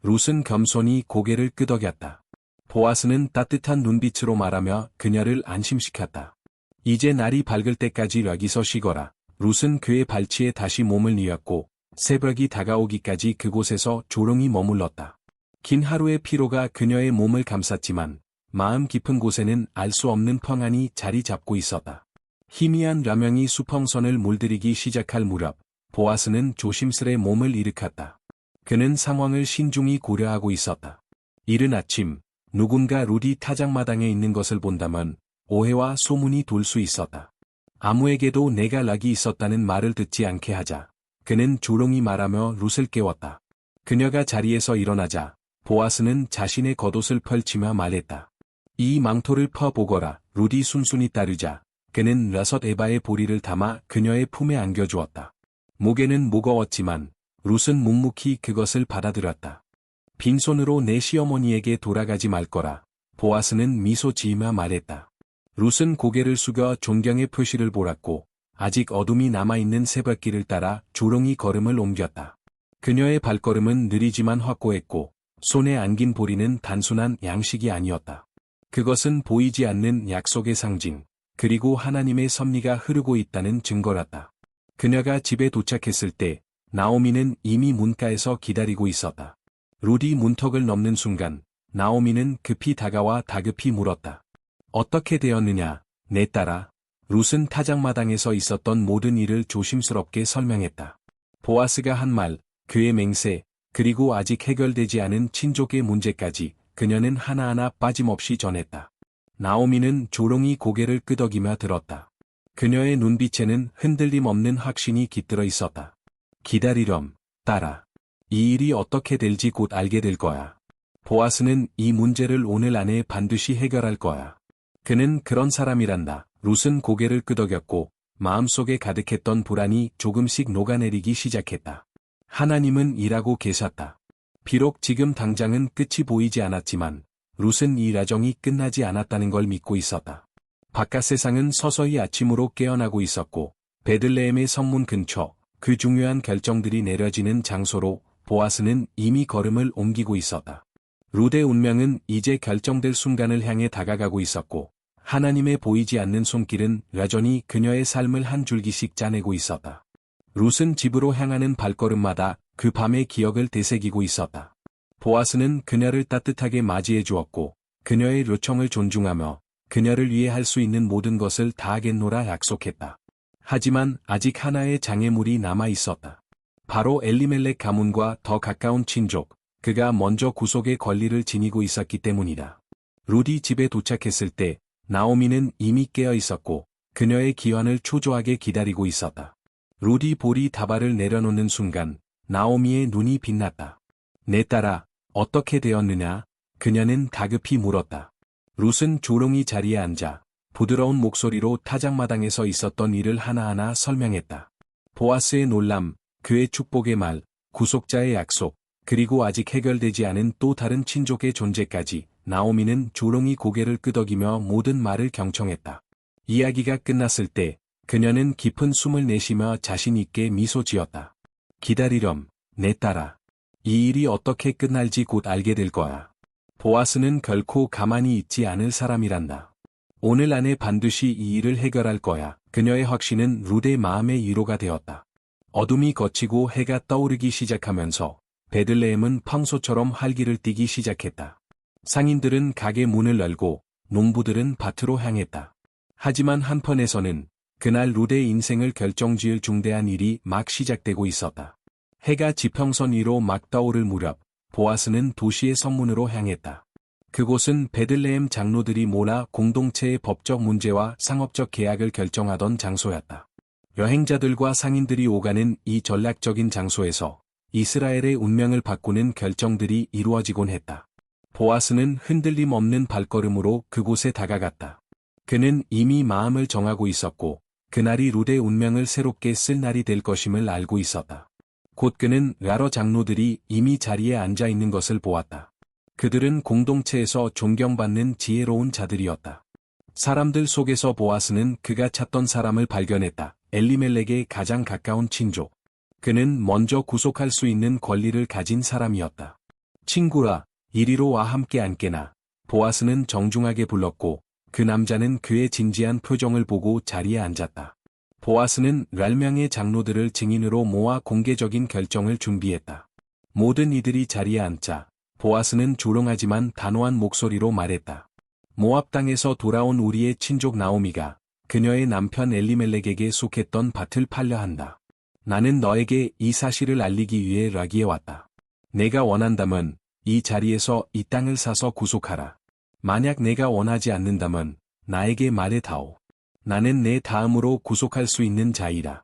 룻은 겸손히 고개를 끄덕였다. 보아스는 따뜻한 눈빛으로 말하며 그녀를 안심시켰다. 이제 날이 밝을 때까지 여기서 쉬거라. 룻은 그의 발치에 다시 몸을 뉘었고 새벽이 다가오기까지 그곳에서 조용히 머물렀다. 긴 하루의 피로가 그녀의 몸을 감쌌지만 마음 깊은 곳에는 알 수 없는 평안이 자리 잡고 있었다. 희미한 라명이 수평선을 물들이기 시작할 무렵 보아스는 조심스레 몸을 일으켰다. 그는 상황을 신중히 고려하고 있었다. 이른 아침 누군가 룻이 타작마당에 있는 것을 본다면 오해와 소문이 돌 수 있었다. 아무에게도 내가 락이 있었다는 말을 듣지 않게 하자. 그는 조롱이 말하며 룻을 깨웠다. 그녀가 자리에서 일어나자 보아스는 자신의 겉옷을 펼치며 말했다. 이 망토를 퍼보거라. 룻이 순순히 따르자 그는 라섯 에바의 보리를 담아 그녀의 품에 안겨주었다. 무게는 무거웠지만 룻은 묵묵히 그것을 받아들였다. 빈손으로 내 시어머니에게 돌아가지 말 거라. 보아스는 미소 지으며 말했다. 룻은 고개를 숙여 존경의 표시를 보았고 아직 어둠이 남아있는 새벽길을 따라 조롱이 걸음을 옮겼다. 그녀의 발걸음은 느리지만 확고했고 손에 안긴 보리는 단순한 양식이 아니었다. 그것은 보이지 않는 약속의 상징, 그리고 하나님의 섭리가 흐르고 있다는 증거였다. 그녀가 집에 도착했을 때 나오미는 이미 문가에서 기다리고 있었다. 룻이 문턱을 넘는 순간 나오미는 급히 다가와 다급히 물었다. 어떻게 되었느냐, 내 딸아. 룻은 타작마당에서 있었던 모든 일을 조심스럽게 설명했다. 보아스가 한 말, 그의 맹세, 그리고 아직 해결되지 않은 친족의 문제까지 그녀는 하나하나 빠짐없이 전했다. 나오미는 조롱이 고개를 끄덕이며 들었다. 그녀의 눈빛에는 흔들림 없는 확신이 깃들어 있었다. 기다리렴, 딸아. 이 일이 어떻게 될지 곧 알게 될 거야. 보아스는 이 문제를 오늘 안에 반드시 해결할 거야. 그는 그런 사람이란다. 룻은 고개를 끄덕였고 마음속에 가득했던 불안이 조금씩 녹아내리기 시작했다. 하나님은 일하고 계셨다. 비록 지금 당장은 끝이 보이지 않았지만 룻은 이 라정이 끝나지 않았다는 걸 믿고 있었다. 바깥 세상은 서서히 아침으로 깨어나고 있었고 베들레헴의 성문 근처 그 중요한 결정들이 내려지는 장소로 보아스는 이미 걸음을 옮기고 있었다. 룻의 운명은 이제 결정될 순간을 향해 다가가고 있었고 하나님의 보이지 않는 손길은 여전히 그녀의 삶을 한 줄기씩 짜내고 있었다. 룻은 집으로 향하는 발걸음마다 그 밤의 기억을 되새기고 있었다. 보아스는 그녀를 따뜻하게 맞이해 주었고 그녀의 요청을 존중하며 그녀를 위해 할 수 있는 모든 것을 다하겠노라 약속했다. 하지만 아직 하나의 장애물이 남아 있었다. 바로 엘리멜렉 가문과 더 가까운 친족, 그가 먼저 구속의 권리를 지니고 있었기 때문이다. 룻이 집에 도착했을 때 나오미는 이미 깨어 있었고 그녀의 기환을 초조하게 기다리고 있었다. 룻이 보리 다발을 내려놓는 순간 나오미의 눈이 빛났다. 내 딸아, 어떻게 되었느냐? 그녀는 다급히 물었다. 룻은 조롱이 자리에 앉아 부드러운 목소리로 타작마당에서 있었던 일을 하나하나 설명했다. 보아스의 놀람, 그의 축복의 말, 구속자의 약속, 그리고 아직 해결되지 않은 또 다른 친족의 존재까지 나오미는 조롱이 고개를 끄덕이며 모든 말을 경청했다. 이야기가 끝났을 때 그녀는 깊은 숨을 내쉬며 자신 있게 미소 지었다. 기다리렴, 내 딸아. 이 일이 어떻게 끝날지 곧 알게 될 거야. 보아스는 결코 가만히 있지 않을 사람이란다. 오늘 안에 반드시 이 일을 해결할 거야. 그녀의 확신은 룻의 마음의 위로가 되었다. 어둠이 걷히고 해가 떠오르기 시작하면서 베들레헴은 평소처럼 활기를 띠기 시작했다. 상인들은 가게 문을 열고 농부들은 밭으로 향했다. 하지만 한편에서는 그날 룻의 인생을 결정지을 중대한 일이 막 시작되고 있었다. 해가 지평선 위로 막 떠오를 무렵 보아스는 도시의 성문으로 향했다. 그곳은 베들레헴 장로들이 모라 공동체의 법적 문제와 상업적 계약을 결정하던 장소였다. 여행자들과 상인들이 오가는 이 전략적인 장소에서 이스라엘의 운명을 바꾸는 결정들이 이루어지곤 했다. 보아스는 흔들림 없는 발걸음으로 그곳에 다가갔다. 그는 이미 마음을 정하고 있었고 그날이 룻의 운명을 새롭게 쓸 날이 될 것임을 알고 있었다. 곧 그는 여러 장로들이 이미 자리에 앉아 있는 것을 보았다. 그들은 공동체에서 존경받는 지혜로운 자들이었다. 사람들 속에서 보아스는 그가 찾던 사람을 발견했다. 엘리멜렉의 가장 가까운 친족. 그는 먼저 구속할 수 있는 권리를 가진 사람이었다. 친구라, 이리로 와 함께 앉게나. 보아스는 정중하게 불렀고 그 남자는 그의 진지한 표정을 보고 자리에 앉았다. 보아스는 10명의 장로들을 증인으로 모아 공개적인 결정을 준비했다. 모든 이들이 자리에 앉자 보아스는 조롱하지만 단호한 목소리로 말했다. 모압 땅에서 돌아온 우리의 친족 나오미가 그녀의 남편 엘리멜렉에게 속했던 밭을 팔려 한다. 나는 너에게 이 사실을 알리기 위해 라기에 왔다. 내가 원한다면 이 자리에서 이 땅을 사서 구속하라. 만약 내가 원하지 않는다면 나에게 말해다오. 나는 내 다음으로 구속할 수 있는 자이라.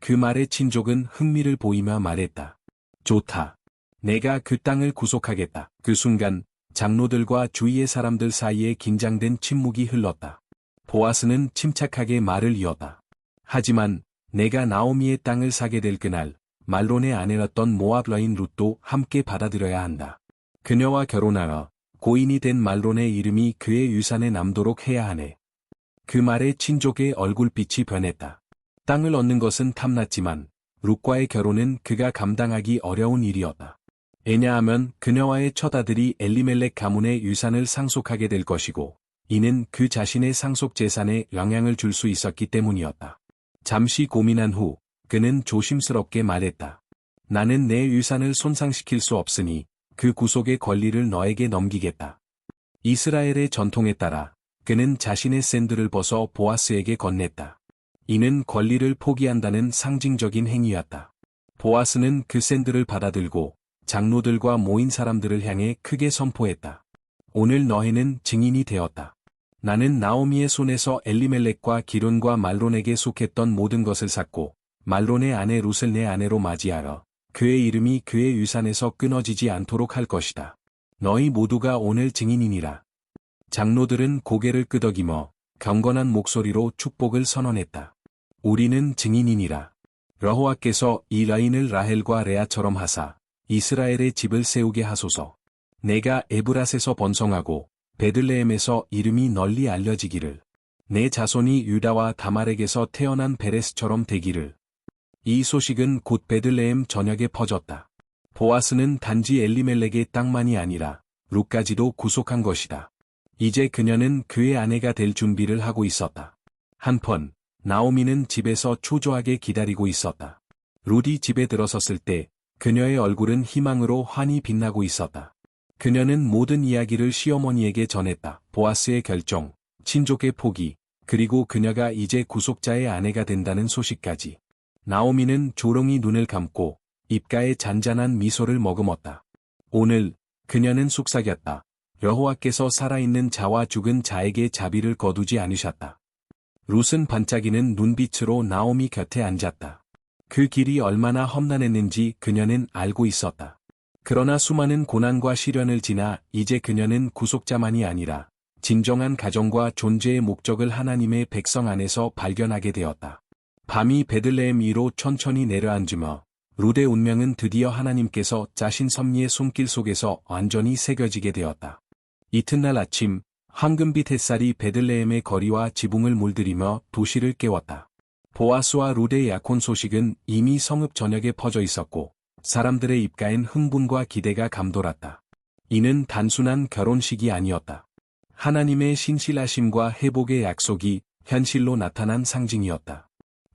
그 말에 친족은 흥미를 보이며 말했다. 좋다. 내가 그 땅을 구속하겠다. 그 순간 장로들과 주위의 사람들 사이에 긴장된 침묵이 흘렀다. 보아스는 침착하게 말을 이었다. 하지만 내가 나오미의 땅을 사게 될 그날 말론의 아내였던 모압 여인 룻도 함께 받아들여야 한다. 그녀와 결혼하여 고인이 된 말론의 이름이 그의 유산에 남도록 해야 하네. 그 말에 친족의 얼굴빛이 변했다. 땅을 얻는 것은 탐났지만 룻과의 결혼은 그가 감당하기 어려운 일이었다. 왜냐하면 그녀와의 첫 아들이 엘리멜렉 가문의 유산을 상속하게 될 것이고 이는 그 자신의 상속 재산에 영향을 줄 수 있었기 때문이었다. 잠시 고민한 후 그는 조심스럽게 말했다. 나는 내 유산을 손상시킬 수 없으니 그 구속의 권리를 너에게 넘기겠다. 이스라엘의 전통에 따라 그는 자신의 샌들을 벗어 보아스에게 건넸다. 이는 권리를 포기한다는 상징적인 행위였다. 보아스는 그 샌들을 받아들고 장로들과 모인 사람들을 향해 크게 선포했다. 오늘 너희는 증인이 되었다. 나는 나오미의 손에서 엘리멜렉과 기론과 말론에게 속했던 모든 것을 샀고 말론의 아내 룻을 내 아내로 맞이하여 그의 이름이 그의 유산에서 끊어지지 않도록 할 것이다. 너희 모두가 오늘 증인이니라. 장로들은 고개를 끄덕이며 경건한 목소리로 축복을 선언했다. 우리는 증인이니라. 여호와께서 이 라인을 라헬과 레아처럼 하사 이스라엘의 집을 세우게 하소서. 내가 에브랏에서 번성하고 베들레헴에서 이름이 널리 알려지기를. 내 자손이 유다와 다말에게서 태어난 베레스처럼 되기를. 이 소식은 곧 베들레헴 전역에 퍼졌다. 보아스는 단지 엘리멜렉의 땅만이 아니라 룻까지도 구속한 것이다. 이제 그녀는 그의 아내가 될 준비를 하고 있었다. 한편 나오미는 집에서 초조하게 기다리고 있었다. 룻이 집에 들어섰을 때 그녀의 얼굴은 희망으로 환히 빛나고 있었다. 그녀는 모든 이야기를 시어머니에게 전했다. 보아스의 결정, 친족의 포기, 그리고 그녀가 이제 구속자의 아내가 된다는 소식까지. 나오미는 조롱이 눈을 감고 입가에 잔잔한 미소를 머금었다. 오늘 그녀는 속삭였다. 여호와께서 살아있는 자와 죽은 자에게 자비를 거두지 않으셨다. 룻은 반짝이는 눈빛으로 나오미 곁에 앉았다. 그 길이 얼마나 험난했는지 그녀는 알고 있었다. 그러나 수많은 고난과 시련을 지나 이제 그녀는 구속자만이 아니라 진정한 가정과 존재의 목적을 하나님의 백성 안에서 발견하게 되었다. 밤이 베들레헴 위로 천천히 내려앉으며 룻의 운명은 드디어 하나님께서 짜신 섭리의 손길 속에서 완전히 새겨지게 되었다. 이튿날 아침 황금빛 햇살이 베들레헴의 거리와 지붕을 물들이며 도시를 깨웠다. 보아스와 룻의 약혼 소식은 이미 성읍 전역에 퍼져 있었고 사람들의 입가엔 흥분과 기대가 감돌았다. 이는 단순한 결혼식이 아니었다. 하나님의 신실하심과 회복의 약속이 현실로 나타난 상징이었다.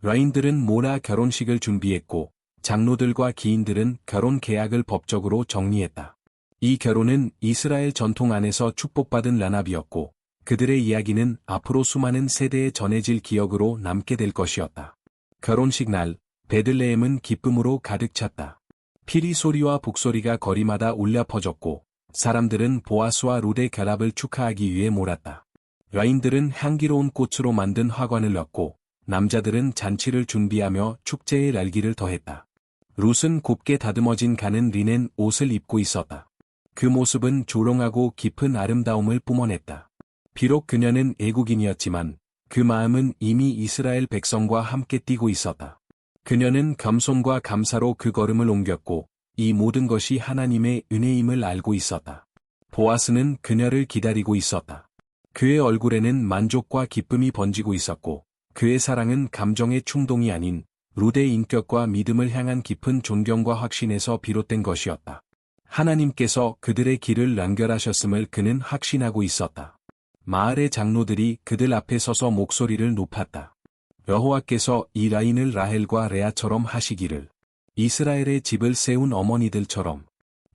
여인들은 모라 결혼식을 준비했고 장로들과 기인들은 결혼 계약을 법적으로 정리했다. 이 결혼은 이스라엘 전통 안에서 축복받은 연합이었고 그들의 이야기는 앞으로 수많은 세대에 전해질 기억으로 남게 될 것이었다. 결혼식 날 베들레헴은 기쁨으로 가득 찼다. 피리 소리와 북소리가 거리마다 울려 퍼졌고 사람들은 보아스와 룻의 결합을 축하하기 위해 몰았다. 여인들은 향기로운 꽃으로 만든 화관을 넣고 남자들은 잔치를 준비하며 축제의 날기를 더했다. 룻은 곱게 다듬어진 가는 리넨 옷을 입고 있었다. 그 모습은 조롱하고 깊은 아름다움을 뿜어냈다. 비록 그녀는 애국인이었지만 그 마음은 이미 이스라엘 백성과 함께 뛰고 있었다. 그녀는 겸손과 감사로 그 걸음을 옮겼고 이 모든 것이 하나님의 은혜임을 알고 있었다. 보아스는 그녀를 기다리고 있었다. 그의 얼굴에는 만족과 기쁨이 번지고 있었고 그의 사랑은 감정의 충동이 아닌 룻의 인격과 믿음을 향한 깊은 존경과 확신에서 비롯된 것이었다. 하나님께서 그들의 길을 연결하셨음을 그는 확신하고 있었다. 마을의 장로들이 그들 앞에 서서 목소리를 높였다. 여호와께서 이 라인을 라헬과 레아처럼 하시기를. 이스라엘의 집을 세운 어머니들처럼.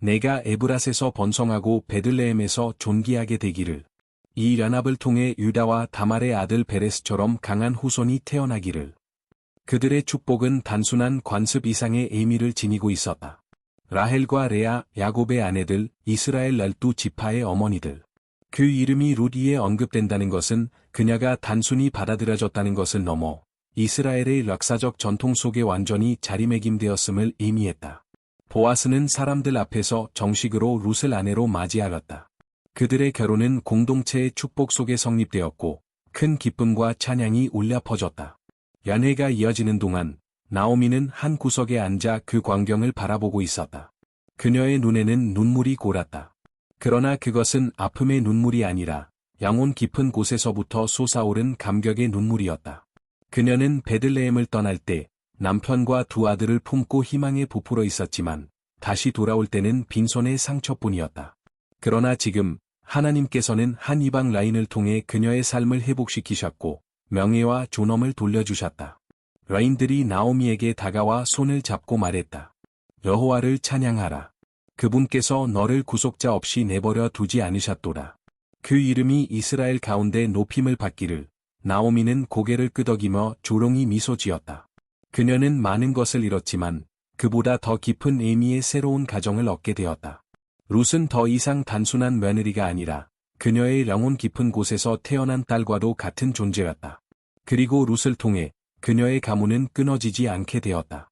내가 에브랏에서 번성하고 베들레헴에서 존귀하게 되기를. 이 연합을 통해 유다와 다말의 아들 베레스처럼 강한 후손이 태어나기를. 그들의 축복은 단순한 관습 이상의 의미를 지니고 있었다. 라헬과 레아, 야곱의 아내들, 이스라엘 12지파의 어머니들. 그 이름이 룻 위에 언급된다는 것은 그녀가 단순히 받아들여졌다는 것을 넘어 이스라엘의 역사적 전통 속에 완전히 자리매김되었음을 의미했다. 보아스는 사람들 앞에서 정식으로 룻을 아내로 맞이하였다. 그들의 결혼은 공동체의 축복 속에 성립되었고 큰 기쁨과 찬양이 울려 퍼졌다. 연회가 이어지는 동안 나오미는 한 구석에 앉아 그 광경을 바라보고 있었다. 그녀의 눈에는 눈물이 골았다. 그러나 그것은 아픔의 눈물이 아니라 영혼 깊은 곳에서부터 솟아오른 감격의 눈물이었다. 그녀는 베들레헴을 떠날 때 남편과 두 아들을 품고 희망에 부풀어 있었지만 다시 돌아올 때는 빈손의 상처뿐이었다. 그러나 지금 하나님께서는 한 이방 라인을 통해 그녀의 삶을 회복시키셨고 명예와 존엄을 돌려주셨다. 라인들이 나오미에게 다가와 손을 잡고 말했다. 여호와를 찬양하라. 그분께서 너를 구속자 없이 내버려 두지 않으셨도다. 그 이름이 이스라엘 가운데 높임을 받기를. 나오미는 고개를 끄덕이며 조롱이 미소 지었다. 그녀는 많은 것을 잃었지만 그보다 더 깊은 의미의 새로운 가정을 얻게 되었다. 룻은 더 이상 단순한 며느리가 아니라 그녀의 영혼 깊은 곳에서 태어난 딸과도 같은 존재였다. 그리고 룻을 통해 그녀의 가문은 끊어지지 않게 되었다.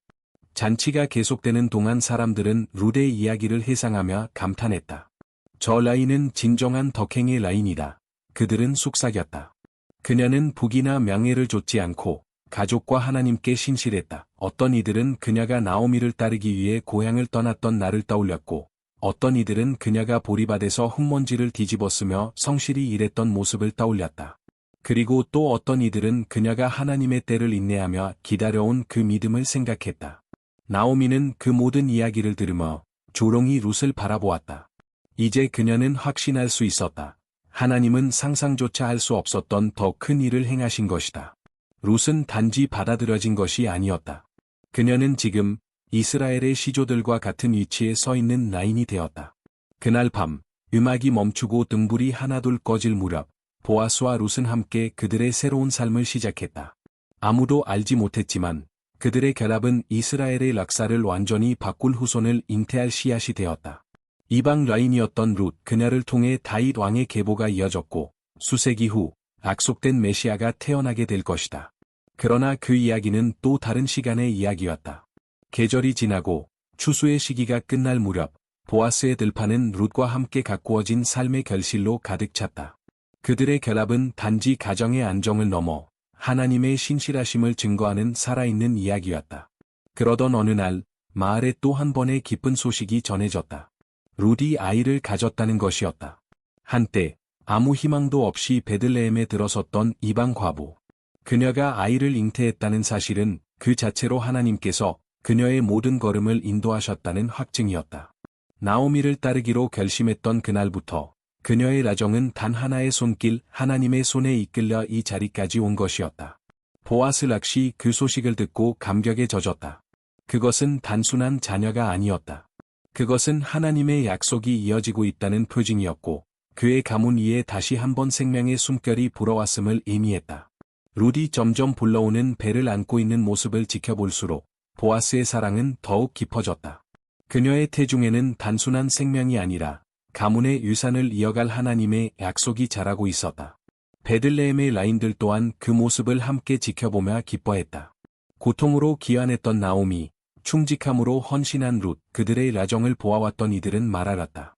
잔치가 계속되는 동안 사람들은 룻의 이야기를 회상하며 감탄했다. 저 라인은 진정한 덕행의 라인이다. 그들은 속삭였다. 그녀는 부귀나 명예를 좇지 않고 가족과 하나님께 신실했다. 어떤 이들은 그녀가 나오미를 따르기 위해 고향을 떠났던 날을 떠올렸고 어떤 이들은 그녀가 보리밭에서 흙먼지를 뒤집었으며 성실히 일했던 모습을 떠올렸다. 그리고 또 어떤 이들은 그녀가 하나님의 때를 인내하며 기다려온 그 믿음을 생각했다. 나오미는 그 모든 이야기를 들으며 조롱이 룻을 바라보았다. 이제 그녀는 확신할 수 있었다. 하나님은 상상조차 할 수 없었던 더 큰 일을 행하신 것이다. 룻은 단지 받아들여진 것이 아니었다. 그녀는 지금 이스라엘의 시조들과 같은 위치에 서 있는 라인이 되었다. 그날 밤, 음악이 멈추고 등불이 하나둘 꺼질 무렵, 보아스와 룻은 함께 그들의 새로운 삶을 시작했다. 아무도 알지 못했지만 그들의 결합은 이스라엘의 역사를 완전히 바꿀 후손을 잉태할 씨앗이 되었다. 이방 라인이었던 룻, 그녀를 통해 다윗 왕의 계보가 이어졌고 수세기 후 약속된 메시아가 태어나게 될 것이다. 그러나 그 이야기는 또 다른 시간의 이야기였다. 계절이 지나고 추수의 시기가 끝날 무렵 보아스의 들판은 룻과 함께 가꾸어진 삶의 결실로 가득 찼다. 그들의 결합은 단지 가정의 안정을 넘어 하나님의 신실하심을 증거하는 살아있는 이야기였다. 그러던 어느 날 마을에 또 한 번의 기쁜 소식이 전해졌다. 룻이 아이를 가졌다는 것이었다. 한때 아무 희망도 없이 베들레헴에 들어섰던 이방 과부. 그녀가 아이를 잉태했다는 사실은 그 자체로 하나님께서 그녀의 모든 걸음을 인도하셨다는 확증이었다. 나오미를 따르기로 결심했던 그날부터 그녀의 라정은 단 하나의 손길, 하나님의 손에 이끌려 이 자리까지 온 것이었다. 보아스 역시 그 소식을 듣고 감격에 젖었다. 그것은 단순한 자녀가 아니었다. 그것은 하나님의 약속이 이어지고 있다는 표징이었고 그의 가문 위에 다시 한번 생명의 숨결이 불어왔음을 의미했다. 룻이 점점 불러오는 배를 안고 있는 모습을 지켜볼수록 보아스의 사랑은 더욱 깊어졌다. 그녀의 태중에는 단순한 생명이 아니라 가문의 유산을 이어갈 하나님의 약속이 자라고 있었다. 베들레헴의 라인들 또한 그 모습을 함께 지켜보며 기뻐했다. 고통으로 기환했던 나오미, 충직함으로 헌신한 룻, 그들의 라정을 보아왔던 이들은 말하였다.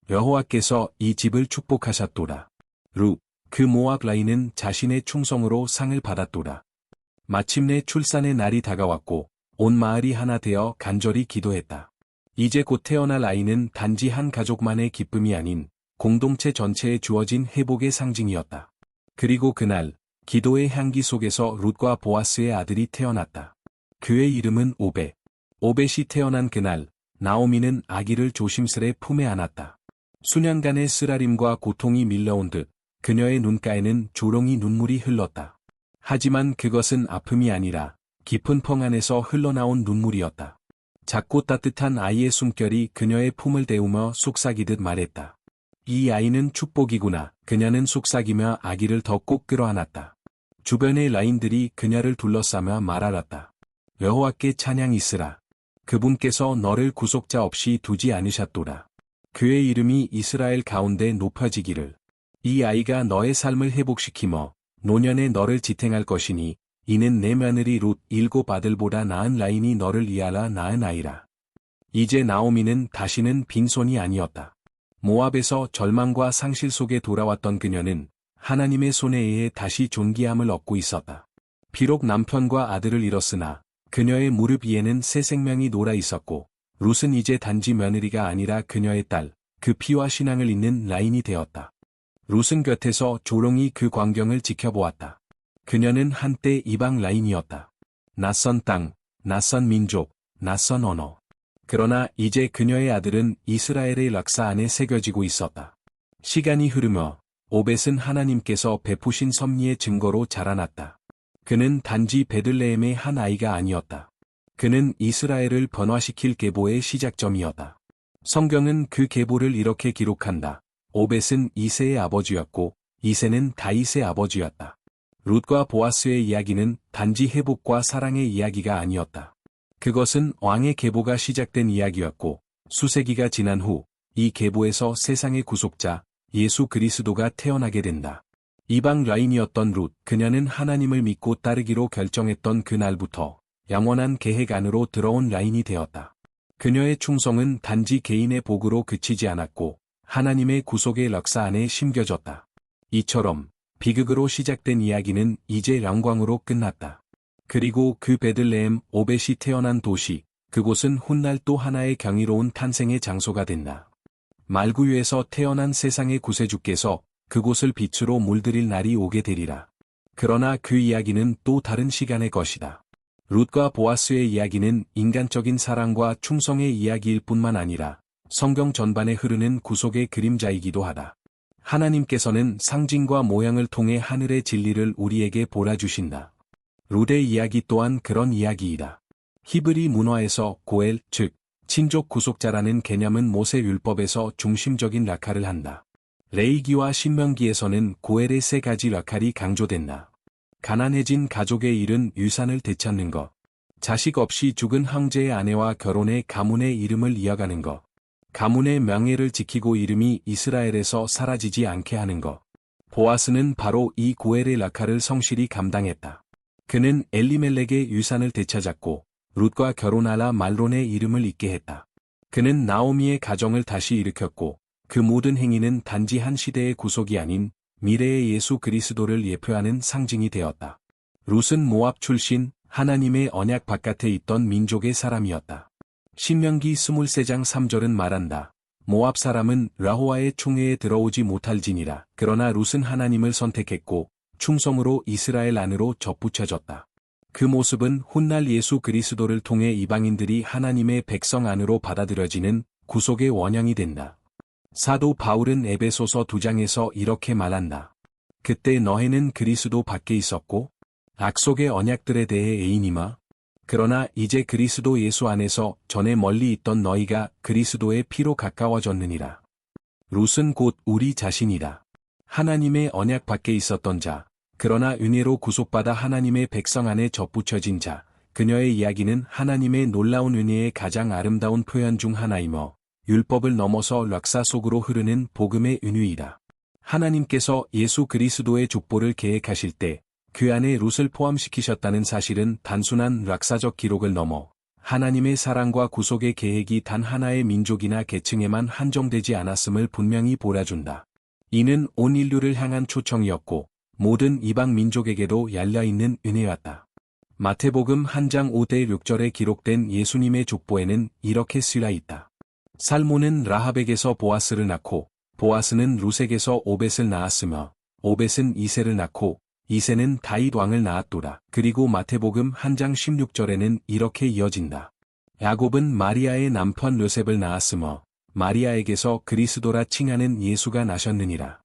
여호와께서 이 집을 축복하셨도다. 룻, 그 모압 라인은 자신의 충성으로 상을 받았도다. 마침내 출산의 날이 다가왔고 온 마을이 하나 되어 간절히 기도했다. 이제 곧 태어날 아이는 단지 한 가족만의 기쁨이 아닌 공동체 전체에 주어진 회복의 상징이었다. 그리고 그날 기도의 향기 속에서 룻과 보아스의 아들이 태어났다. 그의 이름은 오벳. 오벳이 태어난 그날 나오미는 아기를 조심스레 품에 안았다. 수년간의 쓰라림과 고통이 밀려온 듯 그녀의 눈가에는 조롱이 눈물이 흘렀다. 하지만 그것은 아픔이 아니라 깊은 평안에서 흘러나온 눈물이었다. 작고 따뜻한 아이의 숨결이 그녀의 품을 데우며 속삭이듯 말했다. 이 아이는 축복이구나. 그녀는 속삭이며 아기를 더 꼭 끌어안았다. 주변의 라인들이 그녀를 둘러싸며 말하였다. 여호와께 찬양 있으라. 그분께서 너를 구속자 없이 두지 않으셨도다. 그의 이름이 이스라엘 가운데 높아지기를. 이 아이가 너의 삶을 회복시키며 노년에 너를 지탱할 것이니 이는 내 며느리 룻 7 아들보다 나은 라인이 너를 위하여 낳은 아이라. 이제 나오미는 다시는 빈손이 아니었다. 모압에서 절망과 상실 속에 돌아왔던 그녀는 하나님의 손에 의해 다시 존귀함을 얻고 있었다. 비록 남편과 아들을 잃었으나 그녀의 무릎 위에는 새 생명이 놀아 있었고 룻은 이제 단지 며느리가 아니라 그녀의 딸, 그 피와 신앙을 잇는 라인이 되었다. 룻은 곁에서 조롱이 그 광경을 지켜보았다. 그녀는 한때 이방 라인이었다. 낯선 땅, 낯선 민족, 낯선 언어. 그러나 이제 그녀의 아들은 이스라엘의 역사 안에 새겨지고 있었다. 시간이 흐르며 오벳은 하나님께서 베푸신 섭리의 증거로 자라났다. 그는 단지 베들레헴의 한 아이가 아니었다. 그는 이스라엘을 변화시킬 계보의 시작점이었다. 성경은 그 계보를 이렇게 기록한다. 오벳은 이새의 아버지였고 이새는 다윗의 아버지였다. 룻과 보아스의 이야기는 단지 회복과 사랑의 이야기가 아니었다. 그것은 왕의 계보가 시작된 이야기였고 수세기가 지난 후 이 계보에서 세상의 구속자 예수 그리스도가 태어나게 된다. 이방 라인이었던 룻, 그녀는 하나님을 믿고 따르기로 결정했던 그날부터 영원한 계획 안으로 들어온 라인이 되었다. 그녀의 충성은 단지 개인의 복으로 그치지 않았고 하나님의 구속의 역사 안에 심겨졌다. 이처럼 비극으로 시작된 이야기는 이제 영광으로 끝났다. 그리고 그 베들레헴 오벳이 태어난 도시, 그곳은 훗날 또 하나의 경이로운 탄생의 장소가 된다. 말구 위에서 태어난 세상의 구세주께서 그곳을 빛으로 물들일 날이 오게 되리라. 그러나 그 이야기는 또 다른 시간의 것이다. 룻과 보아스의 이야기는 인간적인 사랑과 충성의 이야기일 뿐만 아니라 성경 전반에 흐르는 구속의 그림자이기도 하다. 하나님께서는 상징과 모형을 통해 하늘의 진리를 우리에게 보라주신다. 룻의 이야기 또한 그런 이야기이다. 히브리 문화에서 고엘, 즉 친족 구속자라는 개념은 모세 율법에서 중심적인 역할을 한다. 레위기와 신명기에서는 고엘의 3가지 역할이 강조된다. 가난해진 가족의 잃은 유산을 되찾는 것, 자식 없이 죽은 형제의 아내와 결혼해 가문의 이름을 이어가는 것, 가문의 명예를 지키고 이름이 이스라엘에서 사라지지 않게 하는 것. 보아스는 바로 이 고엘의 역할을 성실히 감당했다. 그는 엘리멜렉의 유산을 되찾았고 룻과 결혼하라 말론의 이름을 잇게 했다. 그는 나오미의 가정을 다시 일으켰고 그 모든 행위는 단지 한 시대의 구속이 아닌 미래의 예수 그리스도를 예표하는 상징이 되었다. 룻은 모압 출신, 하나님의 언약 바깥에 있던 민족의 사람이었다. 신명기 23장 3절은 말한다. 모압 사람은 여호와의 총회에 들어오지 못할지니라. 그러나 룻은 하나님을 선택했고 충성으로 이스라엘 안으로 접붙여졌다. 그 모습은 훗날 예수 그리스도를 통해 이방인들이 하나님의 백성 안으로 받아들여지는 구속의 원형이 된다. 사도 바울은 에베소서 2장에서 이렇게 말한다. 그때 너희는 그리스도 밖에 있었고 약속의 언약들에 대해 애인이마. 그러나 이제 그리스도 예수 안에서 전에 멀리 있던 너희가 그리스도의 피로 가까워졌느니라. 룻은 곧 우리 자신이다. 하나님의 언약 밖에 있었던 자, 그러나 은혜로 구속받아 하나님의 백성 안에 접붙여진 자, 그녀의 이야기는 하나님의 놀라운 은혜의 가장 아름다운 표현 중 하나이며 율법을 넘어서 역사 속으로 흐르는 복음의 은유이다. 하나님께서 예수 그리스도의 족보를 계획하실 때 그 안에 룻을 포함시키셨다는 사실은 단순한 역사적 기록을 넘어 하나님의 사랑과 구속의 계획이 단 하나의 민족이나 계층에만 한정되지 않았음을 분명히 보여준다. 이는 온 인류를 향한 초청이었고 모든 이방 민족에게도 열려있는 은혜였다. 마태복음 1장 5-6절에 기록된 예수님의 족보에는 이렇게 쓰여 있다. 살몬은 라합에게서 보아스를 낳고 보아스는 룻에게서 오벳을 낳았으며 오벳은 이새를 낳고 이새는 다윗 왕을 낳았도다. 그리고 마태복음 1장 16절에는 이렇게 이어진다. 야곱은 마리아의 남편 요셉을 낳았으며 마리아에게서 그리스도라 칭하는 예수가 나셨느니라.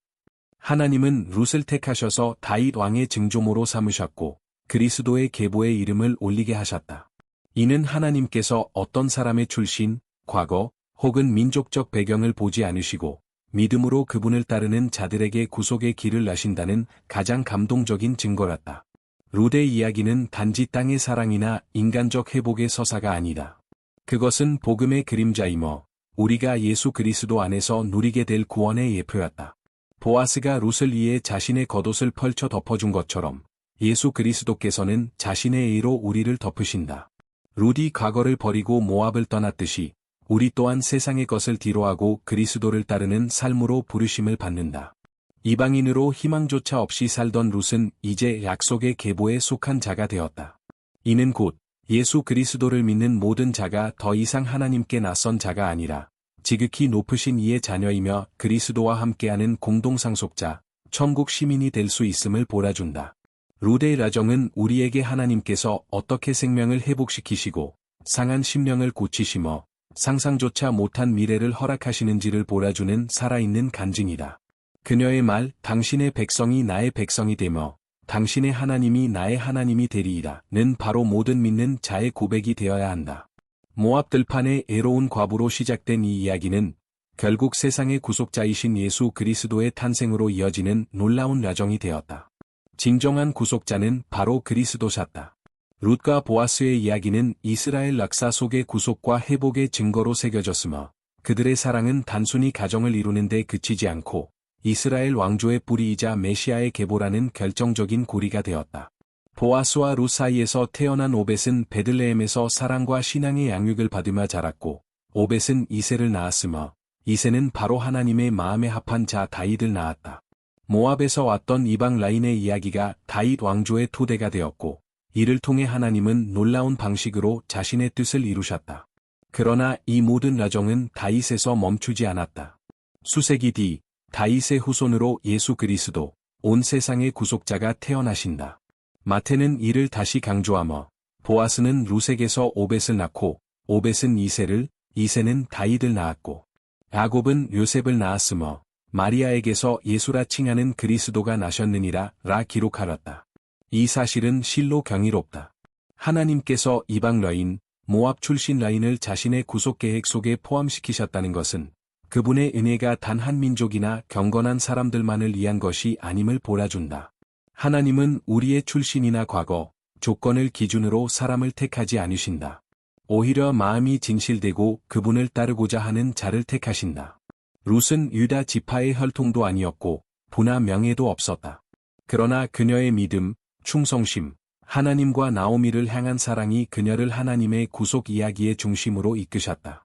하나님은 룻을 택하셔서 다윗 왕의 증조모로 삼으셨고 그리스도의 계보에 이름을 올리게 하셨다. 이는 하나님께서 어떤 사람의 출신, 과거, 혹은 민족적 배경을 보지 않으시고 믿음으로 그분을 따르는 자들에게 구속의 길을 여신다는 가장 감동적인 증거였다. 룻의 이야기는 단지 땅의 사랑이나 인간적 회복의 서사가 아니다. 그것은 복음의 그림자이며 우리가 예수 그리스도 안에서 누리게 될 구원의 예표였다. 보아스가 룻을 위해 자신의 겉옷을 펼쳐 덮어준 것처럼 예수 그리스도께서는 자신의 의로 우리를 덮으신다. 룻이 과거를 버리고 모압을 떠났듯이 우리 또한 세상의 것을 뒤로하고 그리스도를 따르는 삶으로 부르심을 받는다. 이방인으로 희망조차 없이 살던 룻은 이제 약속의 계보에 속한 자가 되었다. 이는 곧 예수 그리스도를 믿는 모든 자가 더 이상 하나님께 낯선 자가 아니라 지극히 높으신 이의 자녀이며 그리스도와 함께하는 공동상속자, 천국 시민이 될 수 있음을 보라준다. 룻의 라정은 우리에게 하나님께서 어떻게 생명을 회복시키시고 상한 심령을 고치시며 상상조차 못한 미래를 허락하시는지를 보라주는 살아있는 간증이다. 그녀의 말, 당신의 백성이 나의 백성이 되며 당신의 하나님이 나의 하나님이 되리이다는 바로 모든 믿는 자의 고백이 되어야 한다. 모압 들판의 애로운 과부로 시작된 이 이야기는 결국 세상의 구속자이신 예수 그리스도의 탄생으로 이어지는 놀라운 라정이 되었다. 진정한 구속자는 바로 그리스도셨다. 룻과 보아스의 이야기는 이스라엘 역사 속의 구속과 회복의 증거로 새겨졌으며 그들의 사랑은 단순히 가정을 이루는 데 그치지 않고 이스라엘 왕조의 뿌리이자 메시아의 계보라는 결정적인 고리가 되었다. 보아스와 룻 사이에서 태어난 오벳은 베들레헴에서 사랑과 신앙의 양육을 받으며 자랐고 오벳은 이새를 낳았으며 이새는 바로 하나님의 마음에 합한 자 다윗을 낳았다. 모압에서 왔던 이방 라인의 이야기가 다윗 왕조의 토대가 되었고 이를 통해 하나님은 놀라운 방식으로 자신의 뜻을 이루셨다. 그러나 이 모든 라정은 다윗에서 멈추지 않았다. 수세기 뒤 다윗의 후손으로 예수 그리스도, 온 세상의 구속자가 태어나신다. 마태는 이를 다시 강조하며 보아스는 룻에게서 오벳을 낳고 오벳은 이새를, 이새는 다윗을 낳았고 야곱은 요셉을 낳았으며 마리아에게서 예수라 칭하는 그리스도가 나셨느니라 라 기록하였다. 이 사실은 실로 경이롭다. 하나님께서 이방 라인, 모압 출신 라인을 자신의 구속 계획 속에 포함시키셨다는 것은 그분의 은혜가 단 한 민족이나 경건한 사람들만을 위한 것이 아님을 보여준다. 하나님은 우리의 출신이나 과거, 조건을 기준으로 사람을 택하지 않으신다. 오히려 마음이 진실되고 그분을 따르고자 하는 자를 택하신다. 룻은 유다 지파의 혈통도 아니었고 부나 명예도 없었다. 그러나 그녀의 믿음, 충성심, 하나님과 나오미를 향한 사랑이 그녀를 하나님의 구속 이야기의 중심으로 이끄셨다.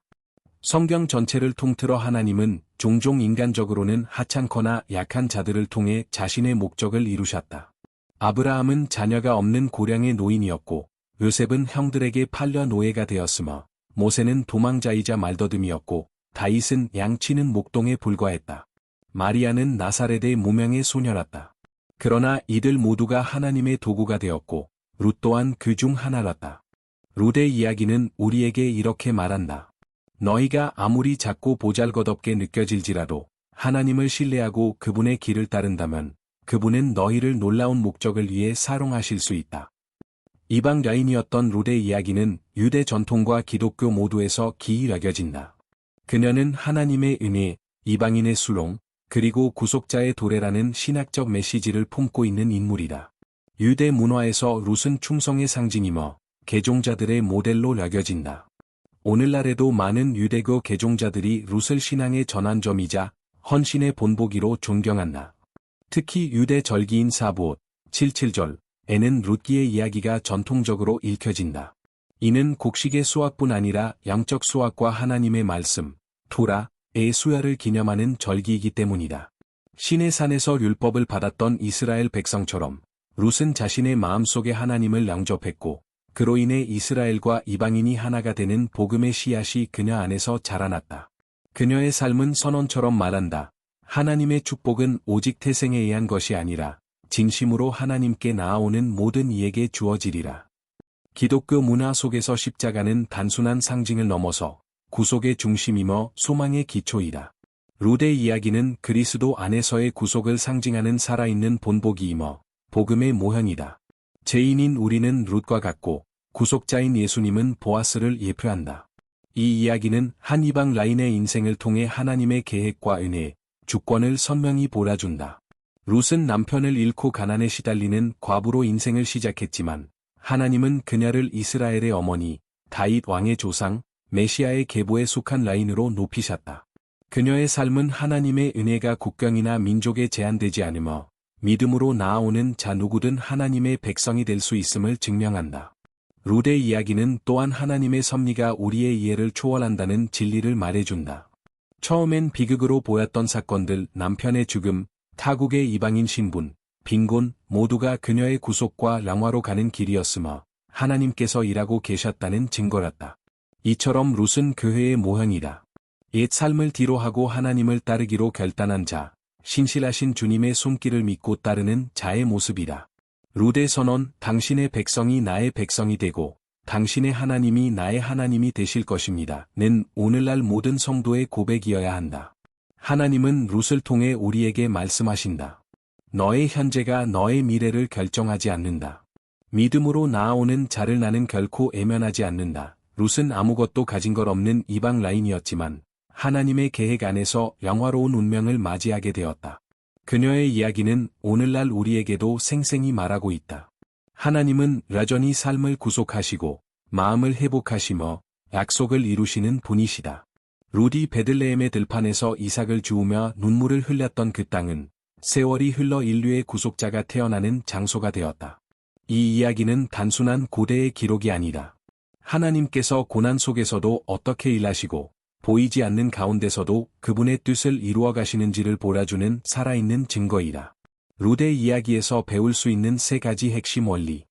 성경 전체를 통틀어 하나님은 종종 인간적으로는 하찮거나 약한 자들을 통해 자신의 목적을 이루셨다. 아브라함은 자녀가 없는 고령의 노인이었고 요셉은 형들에게 팔려 노예가 되었으며 모세는 도망자이자 말더듬이었고 다윗은 양치는 목동에 불과했다. 마리아는 나사렛의 무명의 소녀였다. 그러나 이들 모두가 하나님의 도구가 되었고 룻 또한 그 중 하나였다. 룻의 이야기는 우리에게 이렇게 말한다. 너희가 아무리 작고 보잘것없게 느껴질지라도 하나님을 신뢰하고 그분의 길을 따른다면 그분은 너희를 놀라운 목적을 위해 사용하실 수 있다. 이방 여인이었던 룻의 이야기는 유대 전통과 기독교 모두에서 기이 여겨진다. 그녀는 하나님의 은혜, 이방인의 수롱, 그리고 구속자의 도래라는 신학적 메시지를 품고 있는 인물이다. 유대 문화에서 룻은 충성의 상징이며 개종자들의 모델로 여겨진다. 오늘날에도 많은 유대교 개종자들이 룻을 신앙의 전환점이자 헌신의 본보기로 존경한다. 특히 유대 절기인 사부옷, 77절에는 룻기의 이야기가 전통적으로 읽혀진다. 이는 곡식의 수확뿐 아니라 영적 수확과 하나님의 말씀, 토라의 수혈을 기념하는 절기이기 때문이다. 신의 산에서 율법을 받았던 이스라엘 백성처럼 룻은 자신의 마음속에 하나님을 영접했고 그로 인해 이스라엘과 이방인이 하나가 되는 복음의 씨앗이 그녀 안에서 자라났다. 그녀의 삶은 선언처럼 말한다. 하나님의 축복은 오직 태생에 의한 것이 아니라 진심으로 하나님께 나아오는 모든 이에게 주어지리라. 기독교 문화 속에서 십자가는 단순한 상징을 넘어서 구속의 중심이며 소망의 기초이다. 룻의 이야기는 그리스도 안에서의 구속을 상징하는 살아있는 본보기이며 복음의 모형이다. 죄인인 우리는 룻과 같고 구속자인 예수님은 보아스를 예표한다. 이 이야기는 한 이방 라인의 인생을 통해 하나님의 계획과 은혜, 주권을 선명히 보여준다. 룻은 남편을 잃고 가난에 시달리는 과부로 인생을 시작했지만 하나님은 그녀를 이스라엘의 어머니, 다윗 왕의 조상, 메시아의 계보에 속한 라인으로 높이셨다. 그녀의 삶은 하나님의 은혜가 국경이나 민족에 제한되지 않으며 믿음으로 나아오는 자 누구든 하나님의 백성이 될 수 있음을 증명한다. 룻의 이야기는 또한 하나님의 섭리가 우리의 이해를 초월한다는 진리를 말해준다. 처음엔 비극으로 보였던 사건들, 남편의 죽음, 타국의 이방인 신분, 빈곤, 모두가 그녀의 구속과 랑화로 가는 길이었으며 하나님께서 일하고 계셨다는 증거였다. 이처럼 룻은 교회의 모형이다. 옛 삶을 뒤로하고 하나님을 따르기로 결단한 자, 신실하신 주님의 손길을 믿고 따르는 자의 모습이다. 룻의 선언, 당신의 백성이 나의 백성이 되고 당신의 하나님이 나의 하나님이 되실 것입니다. 는 오늘날 모든 성도의 고백이어야 한다. 하나님은 룻을 통해 우리에게 말씀하신다. 너의 현재가 너의 미래를 결정하지 않는다. 믿음으로 나아오는 자를 나는 결코 애면하지 않는다. 룻은 아무것도 가진 것 없는 이방 라인이었지만 하나님의 계획 안에서 영화로운 운명을 맞이하게 되었다. 그녀의 이야기는 오늘날 우리에게도 생생히 말하고 있다. 하나님은 여전히 삶을 구속하시고 마음을 회복하시며 약속을 이루시는 분이시다. 룻이 베들레헴의 들판에서 이삭을 주우며 눈물을 흘렸던 그 땅은 세월이 흘러 인류의 구속자가 태어나는 장소가 되었다. 이 이야기는 단순한 고대의 기록이 아니다. 하나님께서 고난 속에서도 어떻게 일하시고 보이지 않는 가운데서도 그분의 뜻을 이루어 가시는지를 보여주는 살아있는 증거이다. 룻의 이야기에서 배울 수 있는 세 가지 핵심 원리.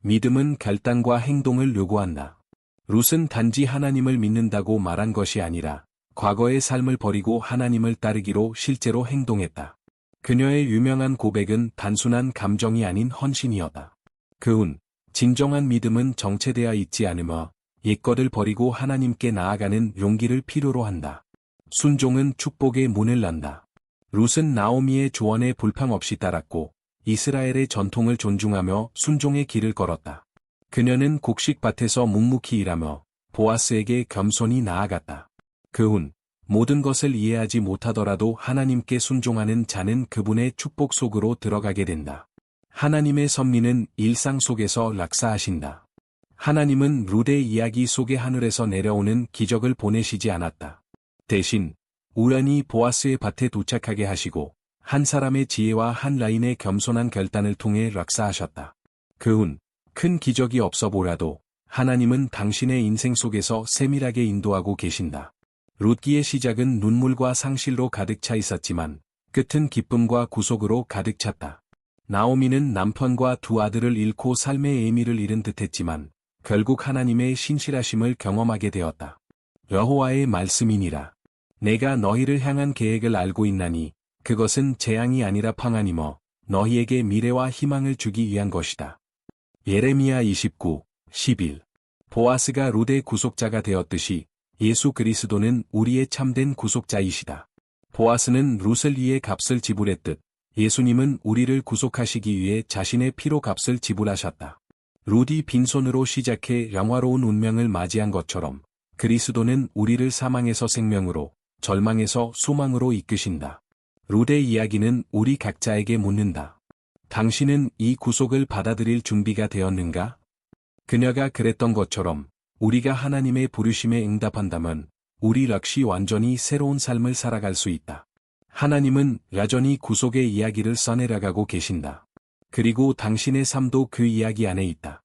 믿음은 결단과 행동을 요구한다. 룻은 단지 하나님을 믿는다고 말한 것이 아니라 과거의 삶을 버리고 하나님을 따르기로 실제로 행동했다. 그녀의 유명한 고백은 단순한 감정이 아닌 헌신이었다. 그 후 진정한 믿음은 정체되어 있지 않으며 옛것을 버리고 하나님께 나아가는 용기를 필요로 한다. 순종은 축복의 문을 연다. 룻은 나오미의 조언에 불평 없이 따랐고 이스라엘의 전통을 존중하며 순종의 길을 걸었다. 그녀는 곡식밭에서 묵묵히 일하며 보아스에게 겸손히 나아갔다. 그 후 모든 것을 이해하지 못하더라도 하나님께 순종하는 자는 그분의 축복 속으로 들어가게 된다. 하나님의 섭리는 일상 속에서 역사하신다. 하나님은 룻의 이야기 속에 하늘에서 내려오는 기적을 보내시지 않았다. 대신 우연히 보아스의 밭에 도착하게 하시고 한 사람의 지혜와 한 라인의 겸손한 결단을 통해 역사하셨다. 그 후 큰 기적이 없어 보라도 하나님은 당신의 인생 속에서 세밀하게 인도하고 계신다. 룻기의 시작은 눈물과 상실로 가득 차 있었지만 끝은 기쁨과 구속으로 가득 찼다. 나오미는 남편과 두 아들을 잃고 삶의 의미를 잃은 듯했지만 결국 하나님의 신실하심을 경험하게 되었다. 여호와의 말씀이니라. 내가 너희를 향한 계획을 알고 있나니 그것은 재앙이 아니라 평안이며 너희에게 미래와 희망을 주기 위한 것이다. 예레미야 29, 11. 보아스가 룻의 구속자가 되었듯이 예수 그리스도는 우리의 참된 구속자이시다. 보아스는 룻을 위해 값을 지불했듯 예수님은 우리를 구속하시기 위해 자신의 피로 값을 지불하셨다. 룻이 빈손으로 시작해 영화로운 운명을 맞이한 것처럼 그리스도는 우리를 사망에서 생명으로, 절망에서 소망으로 이끄신다. 룻의 이야기는 우리 각자에게 묻는다. 당신은 이 구속을 받아들일 준비가 되었는가? 그녀가 그랬던 것처럼 우리가 하나님의 부르심에 응답한다면 우리 역시 완전히 새로운 삶을 살아갈 수 있다. 하나님은 여전히 구속의 이야기를 써내려가고 계신다. 그리고 당신의 삶도 그 이야기 안에 있다.